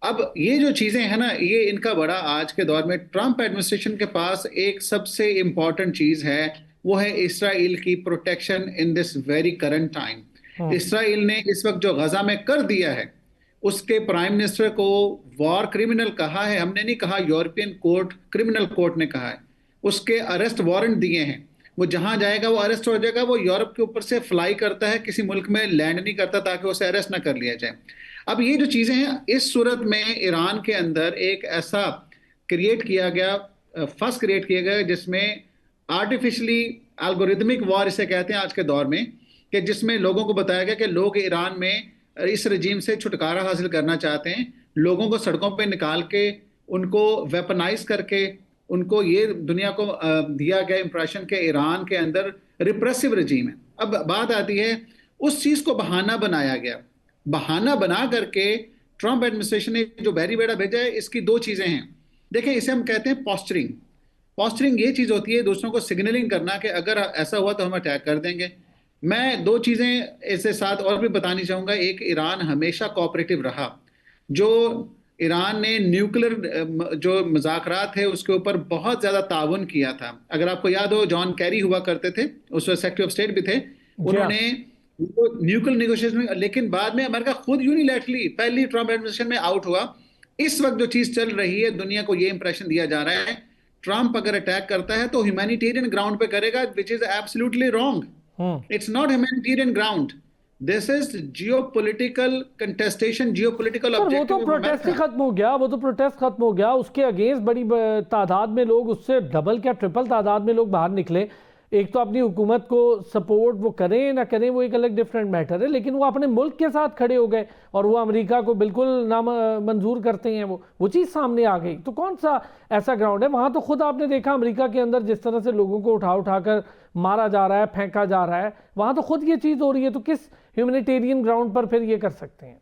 अब ये जो चीज़ें हैं ना, ये इनका बड़ा आज के दौर में ट्रंप एडमिनिस्ट्रेशन के पास एक सबसे इम्पॉर्टेंट चीज़ है, वो है इसराइल की protection in this very current time. Israel ने इस वक्त जो गजा में कर दिया है, उसके प्राइम मिनिस्टर को वॉर क्रिमिनल कहा है, हमने नहीं कहा, यूरोपियन कोर्ट, क्रिमिनल कोर्ट ने कहा है। उसके अरेस्ट वारंट दिए हैं, वो जहां जाएगा वो अरेस्ट हो जाएगा। वो यूरोप के ऊपर से फ्लाई करता है, किसी मुल्क में लैंड नहीं करता ताकि उसे अरेस्ट ना कर लिया जाए। अब ये जो चीज़ें हैं, इस सूरत में ईरान के अंदर एक ऐसा क्रिएट किया गया, फर्स्ट क्रिएट किया गया जिसमें आर्टिफिशियली एल्गोरिदमिक वॉर इसे कहते हैं आज के दौर में, कि जिसमें लोगों को बताया गया कि लोग ईरान में इस रजीम से छुटकारा हासिल करना चाहते हैं, लोगों को सड़कों पे निकाल के उनको वेपनाइज करके उनको ये दुनिया को दिया गया इंप्रेशन के ईरान के अंदर रिप्रेसिव रजीम है। अब बात आती है, उस चीज़ को बहाना बनाया गया, बहाना बना करके ट्रंप एडमिनिस्ट्रेशन ने जो बहरी बेड़ा भेजा है, इसकी दो चीज़ें हैं। देखिए, इसे हम कहते हैं पॉस्चरिंग। पॉस्चरिंग ये चीज़ होती है दूसरों को सिग्नलिंग करना कि अगर ऐसा हुआ तो हम अटैक कर देंगे। मैं दो चीज़ें इसके साथ और भी बतानी चाहूँगा। एक, ईरान हमेशा कोऑपरेटिव रहा। जो ईरान ने न्यूक्लियर जो मुज़ाकरात थे उसके ऊपर बहुत ज़्यादा ताउन किया था। अगर आपको याद हो, जॉन कैरी हुआ करते थे, उस वक्त सेक्रेटरी ऑफ स्टेट भी थे, उन्होंने न्यूक्लियर नेगोशिएशन में, लेकिन बाद में अमेरिका खुद यूनिलैटरली पहली ट्रम्प एडमिनिस्ट्रेशन में आउट हुआ। इस वक्त जो चीज चल रही है, दुनिया को ये इंप्रेशन दिया जा रहा है ट्रम्प अगर अटैक करता है तो ह्यूमैनिटेरियन ग्राउंड पे करेगा, which is absolutely wrong. It's not humanitarian ground, this is geopolitical contestation, geopolitical sir वो तो ऑब्जेक्टिव। प्रोटेस्ट ही खत्म हो गया, वो तो प्रोटेस्ट खत्म हो गया, उसके अगेंस्ट बड़ी तादाद में लोग, उससे डबल क्या ट्रिपल तादाद में लोग बाहर निकले। एक तो अपनी हुकूमत को सपोर्ट वो करें ना करें वो एक अलग डिफरेंट मैटर है, लेकिन वो अपने मुल्क के साथ खड़े हो गए और वो अमेरिका को बिल्कुल ना मंजूर करते हैं, वो चीज़ सामने आ गई। तो कौन सा ऐसा ग्राउंड है वहाँ? तो खुद आपने देखा अमेरिका के अंदर जिस तरह से लोगों को उठा उठा कर मारा जा रहा है, फेंका जा रहा है, वहाँ तो खुद ये चीज़ हो रही है, तो किस ह्यूमैनिटेरियन ग्राउंड पर फिर ये कर सकते हैं?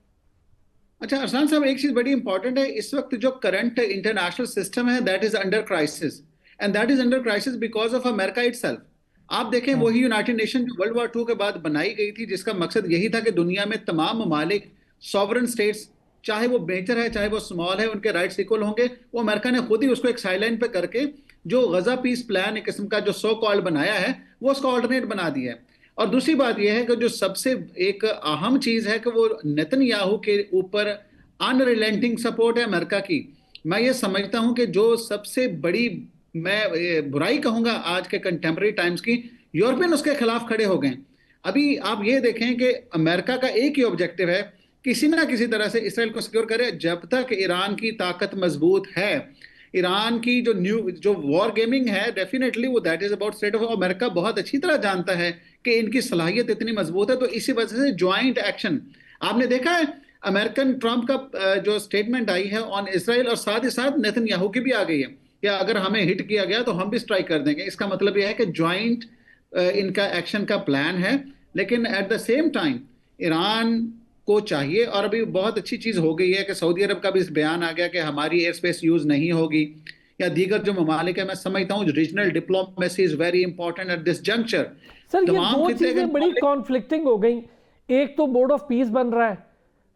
अच्छा अरसलान साहब, एक चीज बड़ी इंपॉर्टेंट है, इस वक्त जो करंट इंटरनेशनल सिस्टम है that is under crisis, and that is under crisis because of America itself. आप देखें वही यूनाइटेड नेशन जो वर्ल्ड वॉर 2 के बाद बनाई गई थी, जिसका मकसद यही था कि दुनिया में तमाम ममालिक सॉवरन स्टेट्स, चाहे वो मेजर है चाहे वो स्मॉल है, उनके राइट्स इक्वल होंगे। वो अमेरिका ने खुद ही उसको एक साइडलाइन पे करके जो गजा पीस प्लान एक किस्म का जो सो कॉल्ड बनाया है, वो उसका ऑल्टरनेट बना दिया है। और दूसरी बात यह है कि जो सबसे एक अहम चीज है कि वो नेतन्याहू के ऊपर अनरिलेंटिंग सपोर्ट है अमेरिका की। मैं ये समझता हूं कि जो सबसे बड़ी मैं बुराई कहूंगा आज के कंटेम्प्रेरी टाइम्स की, यूरोपियन उसके खिलाफ खड़े हो गए। अभी आप ये देखें कि अमेरिका का एक ही ऑब्जेक्टिव है, किसी ना किसी तरह से इसराइल को सिक्योर करे। जब तक ईरान की ताकत मजबूत है, ईरान की जो वॉर गेमिंग है, डेफिनेटली वो that is about state of, America बहुत अच्छी तरह जानता है कि इनकी सलाहियत इतनी मजबूत है। तो इसी वजह से ज्वाइंट एक्शन आपने देखा है, अमेरिकन ट्रंप का जो स्टेटमेंट आई है ऑन इसराइल, और साथ ही साथ नेतन्याहू की भी आ गई है कि अगर हमें हिट किया गया तो हम भी स्ट्राइक कर देंगे। इसका मतलब यह है कि ज्वाइंट इनका एक्शन का प्लान है। लेकिन at the same time Iran को चाहिए, और अभी बहुत अच्छी चीज हो गई है कि सऊदी अरब का भी इस बयान आ गया कि हमारी एयर स्पेस यूज नहीं होगी, या दीगर जो ममालिक है। मैं समझता हूँ regional diplomacy is very important at this juncture. Sir ये दो चीजें बड़ी कॉन्फ्लिक्टिंग हो गई। एक तो बोर्ड ऑफ पीस बन रहा है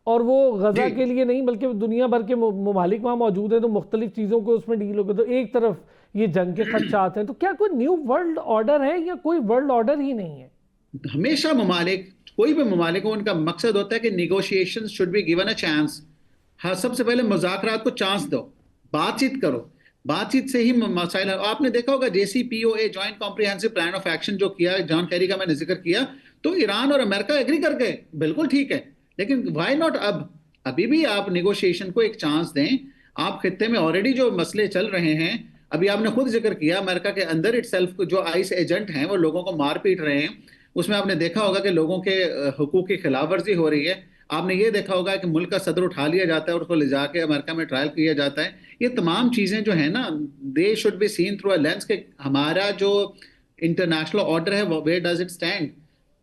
और वो गजा के लिए नहीं बल्कि दुनिया भर के ममालिक वहां मौजूद है, तो मुख्तलिफ चीजों को उसमें डील होगा। तो एक तरफ ये जंग के खदशात हैं, तो क्या कोई न्यू वर्ल्ड ऑर्डर है या कोई वर्ल्ड ऑर्डर ही नहीं है? हमेशा ममालिक, कोई भी ममालिक हो, उनका मकसद होता है कि negotiation should be given a chance. हाँ, सबसे पहले मुज़ाकरात को चांस दो, बातचीत करो, बातचीत से ही मसाइल। आपने देखा होगा JCPOA joint comprehensive plan of action जो किया जॉन कैरी का मैंने जिक्र किया, तो ईरान और अमेरिका एग्री कर गए, बिल्कुल ठीक है। लेकिन व्हाई नॉट अभी भी आप निगोशिएशन को एक चांस दें। आप खित्ते में ऑलरेडी जो मसले चल रहे हैं, अभी आपने खुद जिक्र किया अमेरिका के अंदर इटसेल्फ जो आइस एजेंट हैं वो लोगों को मार पीट रहे हैं, उसमें आपने देखा होगा कि लोगों के हुकूक की खिलाफ वर्जी हो रही है। आपने ये देखा होगा कि मुल्क का सदर उठा लिया जाता है और उसको ले जाके अमेरिका में ट्रायल किया जाता है। ये तमाम चीजें जो है ना, they should be seen through a lens के हमारा जो इंटरनेशनल ऑर्डर है where does it stand.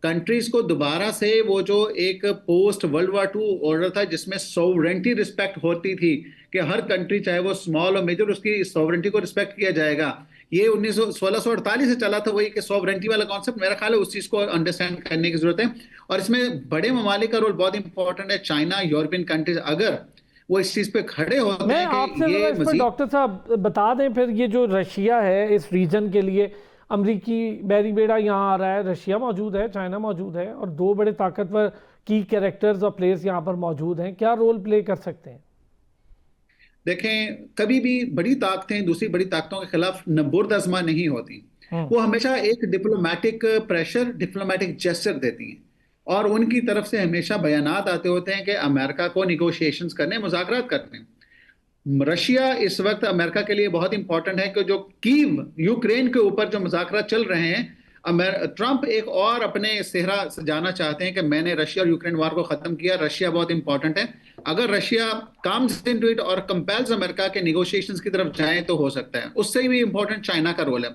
Countries को दोबारा से वो जो एक पोस्ट वर्ल्ड वॉर 2 ऑर्डर था जिसमें सोवरेंटी रिस्पेक्ट होती थी कि हर कंट्री चाहे वो स्मॉल और मेजर उसकी सोवरेंटी को रिस्पेक्ट किया जाएगा, ये 1648 से चला था वही कि सॉवरेंटी वाला कॉन्सेप्ट। मेरा ख्याल है उस चीज को अंडरस्टैंड करने की जरूरत है, और इसमें बड़े ममालिक का रोल बहुत इंपॉर्टेंट है। चाइना, यूरोपियन कंट्रीज अगर वो इस चीज पे खड़े होते हैं कि ये मजीद। डॉक्टर साहब बता दें फिर, ये जो रशिया है इस रीजन के लिए अमरीकी बैरी बेड़ा यहाँ आ रहा है, रशिया मौजूद है, चाइना मौजूद है, और दो बड़े ताकतवर की कैरेक्टर्स और प्लेयर्स यहाँ पर मौजूद हैं, क्या रोल प्ले कर सकते हैं? देखें, कभी भी बड़ी ताकतें दूसरी बड़ी ताकतों के खिलाफ नबुर्द आजमा नहीं होती। वो हमेशा एक डिप्लोमेटिक प्रेशर, डिप्लोमेटिक जेस्चर देती हैं, और उनकी तरफ से हमेशा बयानात आते होते हैं कि अमेरिका को निगोशिएशंस करने, मुज़ाकरात करने। रशिया इस वक्त अमेरिका के लिए बहुत इंपॉर्टेंट है कि जो कीव यूक्रेन के ऊपर जो मुज़ाकरात चल रहे हैं, ट्रंप एक और अपने सेहरा सजाना चाहते हैं कि मैंने रशिया और यूक्रेन वार को खत्म किया। रशिया बहुत इंपॉर्टेंट है। अगर रशिया कम्स इनटू इट और कंपेल्स अमेरिका के निगोशिएशंस की तरफ जाए तो हो सकता है। उससे भी इंपॉर्टेंट चाइना का रोल है।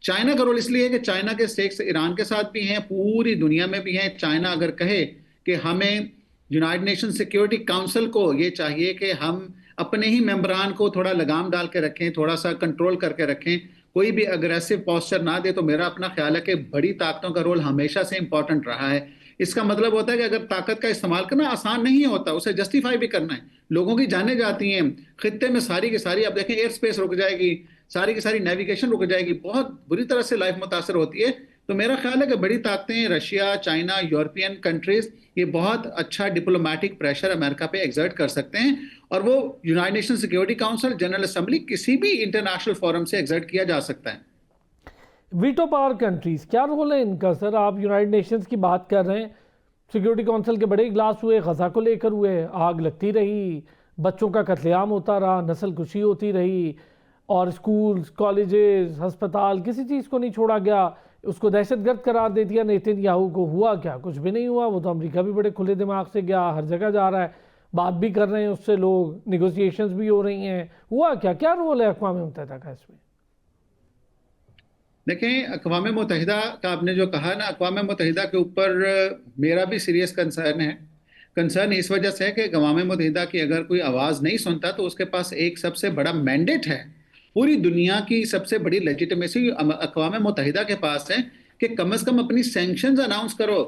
चाइना का रोल इसलिए है कि चाइना के स्टेक्स ईरान के साथ भी हैं, पूरी दुनिया में भी हैं। चाइना अगर कहे कि हमें यूनाइटेड नेशन सिक्योरिटी काउंसिल को ये चाहिए कि हम अपने ही मेंबरान को थोड़ा लगाम डाल के रखें, थोड़ा सा कंट्रोल करके रखें, कोई भी अग्रेसिव पॉस्चर ना दे, तो मेरा अपना ख्याल है कि बड़ी ताकतों का रोल हमेशा से इंपॉर्टेंट रहा है। इसका मतलब होता है कि अगर ताकत का इस्तेमाल करना आसान नहीं होता, उसे जस्टिफाई भी करना है। लोगों की जानें जाती हैं खित्ते में सारी की सारी, आप देखें एयर स्पेस रुक जाएगी, सारी की सारी नेविगेशन रुक जाएगी, बहुत बुरी तरह से लाइफ मुतासर होती है। तो मेरा ख्याल है कि बड़ी ताकतें रशिया, चाइना, यूरोपियन कंट्रीज ये बहुत अच्छा डिप्लोमेटिक प्रेशर अमेरिका पे एक्सर्ट कर सकते हैं, और वो United nation security council, general assembly, किसी भी इंटरनेशनल फोरम से एक्सर्ट किया जा सकता है। वीटो पावर कंट्रीज, क्या रोल है इनका सर? आप यूनाइटेड नेशंस की बात कर रहे हैं, सिक्योरिटी काउंसिल के बड़े इजलास हुए, गजा को लेकर हुए, आग लगती रही, बच्चों का कत्लेआम होता रहा, नस्ल कुशी होती रही, और स्कूल्स, कॉलेजेस, अस्पताल, किसी चीज़ को नहीं छोड़ा गया, उसको दहशतगर्द करार दे दिया नेतन्याहू को। हुआ क्या? कुछ भी नहीं हुआ। वो तो अमेरिका भी बड़े खुले दिमाग से गया, हर जगह जा रहा है, बात भी कर रहे हैं उससे लोग, निगोसिएशंस भी हो रही हैं। हुआ क्या? क्या रोल है अक़वाम मुत्तहिदा का इसमें? देखें, अक़वाम मुत्तहिदा का आपने जो कहा ना, अक़वाम मुत्तहिदा के ऊपर मेरा भी सीरियस कंसर्न है। कंसर्न इस वजह से है कि अक़वाम मुत्तहिदा की अगर कोई आवाज़ नहीं सुनता तो उसके पास एक सबसे बड़ा मैंडेट है। पूरी दुनिया की सबसे बड़ी लेजिटिमेसी अक़वाम मुत्तहिदा के पास है कि कम से कम अपनी सैंक्शंस अनाउंस करो,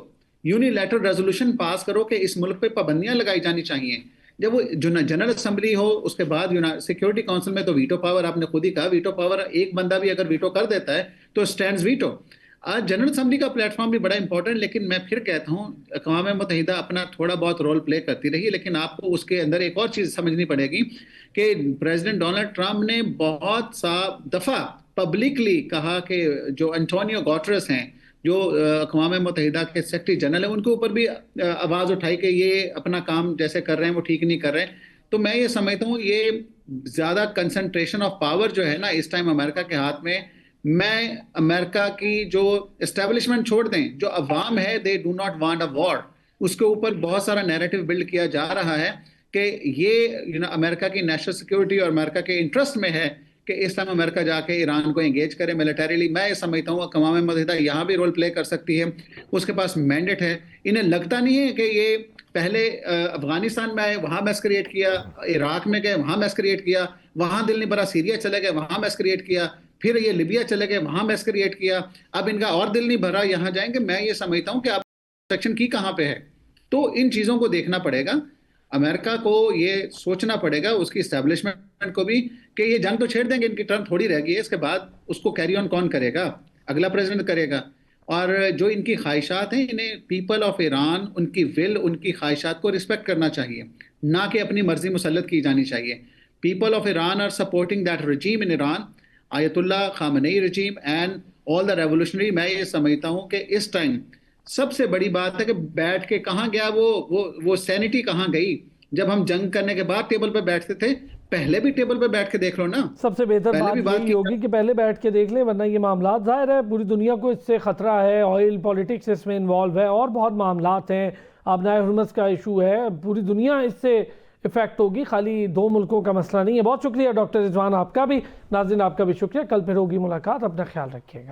यूनिलैटरल रेजोल्यूशन पास करो कि इस मुल्क पे पाबंदियां लगाई जानी चाहिए। जब वो जनरल असेंबली हो, उसके बाद सिक्योरिटी काउंसिल में तो वीटो पावर, आपने खुद ही कहा, वीटो पावर एक बंदा भी अगर वीटो कर देता है तो स्टैंड्स वीटो। आज जनरल असेंबली का प्लेटफॉर्म भी बड़ा इंपॉर्टेंट, लेकिन मैं फिर कहता हूँ अक़वाम मुत्तहिदा अपना थोड़ा बहुत रोल प्ले करती रही, लेकिन आपको उसके अंदर एक और चीज़ समझनी पड़ेगी कि प्रेसिडेंट डोनाल्ड ट्रंप ने बहुत सा दफ़ा पब्लिकली कहा कि जो एंटोनियो गुटेरेस हैं, जो अक़वाम मुत्तहिदा के सेक्रेटरी जनरल हैं, उनके ऊपर भी आवाज़ उठाई कि ये अपना काम जैसे कर रहे हैं वो ठीक नहीं कर रहे हैं। तो मैं ये समझता हूँ ये ज़्यादा कंसंट्रेशन ऑफ पावर जो है ना इस टाइम अमेरिका के हाथ में, मैं अमेरिका की जो एस्टेब्लिशमेंट छोड़ दें, जो अवाम है they do not want a war, उसके ऊपर बहुत सारा नैरेटिव बिल्ड किया जा रहा है कि ये अमेरिका की नेशनल सिक्योरिटी और अमेरिका के इंटरेस्ट में है कि इस टाइम अमेरिका जाके ईरान को एंगेज करे मिलिटरीली। मैं ये समझता हूँ अक़वाम मुत्तहिदा यहाँ भी रोल प्ले कर सकती है, उसके पास मैंडेट है। इन्हें लगता नहीं है कि ये पहले अफगानिस्तान में आए, वहाँ मैस क्रिएट किया, इराक में गए, वहाँ मैस क्रिएट किया, वहाँ दिल नहीं भरा, सीरिया चले गए, वहाँ मैस क्रिएट किया, फिर ये लिबिया चले गए, वहाँ मैस क्रिएट किया, अब इनका और दिल नहीं भरा, यहाँ जाएंगे। मैं ये समझता हूँ कि आप सेक्शन की कहाँ पे है। तो इन चीज़ों को देखना पड़ेगा, अमेरिका को ये सोचना पड़ेगा, उसकी इस्टेब्लिशमेंट को भी, कि ये जंग तो छेड़ देंगे, इनकी टर्म थोड़ी रह गई है, इसके बाद उसको कैरी ऑन कौन करेगा? अगला प्रेसिडेंट करेगा। और जो इनकी ख्वाहिशात हैं, इन्हें पीपल ऑफ ईरान, उनकी विल, उनकी ख्वाहिशात को रिस्पेक्ट करना चाहिए, ना कि अपनी मर्जी मुसल्लत की जानी चाहिए। People of Iran are supporting that regime in Iran, Ayatollah Khamenei regime and all the revolutionary. मैं ये समझता हूँ कि इस टाइम सबसे बड़ी बात है कि बैठ के कहाँ गया वो सैनिटी कहाँ गई? जब हम जंग करने के बाद टेबल पे बैठते थे, पहले भी टेबल पे बैठ के देख लो ना। सबसे बेहतर बात यही होगी कि पहले बैठ के देख लें, वरना ये मामला जाहिर है पूरी दुनिया को इससे खतरा है, ऑयल पॉलिटिक्स इसमें इन्वॉल्व है और बहुत मामलात हैं, आबनाए हुर्मस का इशू है, पूरी दुनिया इससे इफेक्ट होगी, खाली दो मुल्कों का मसला नहीं है। बहुत शुक्रिया डॉक्टर रिजवान आपका भी, नाज़रीन आपका भी शुक्रिया। कल फिर होगी मुलाकात, अपना ख्याल रखिएगा।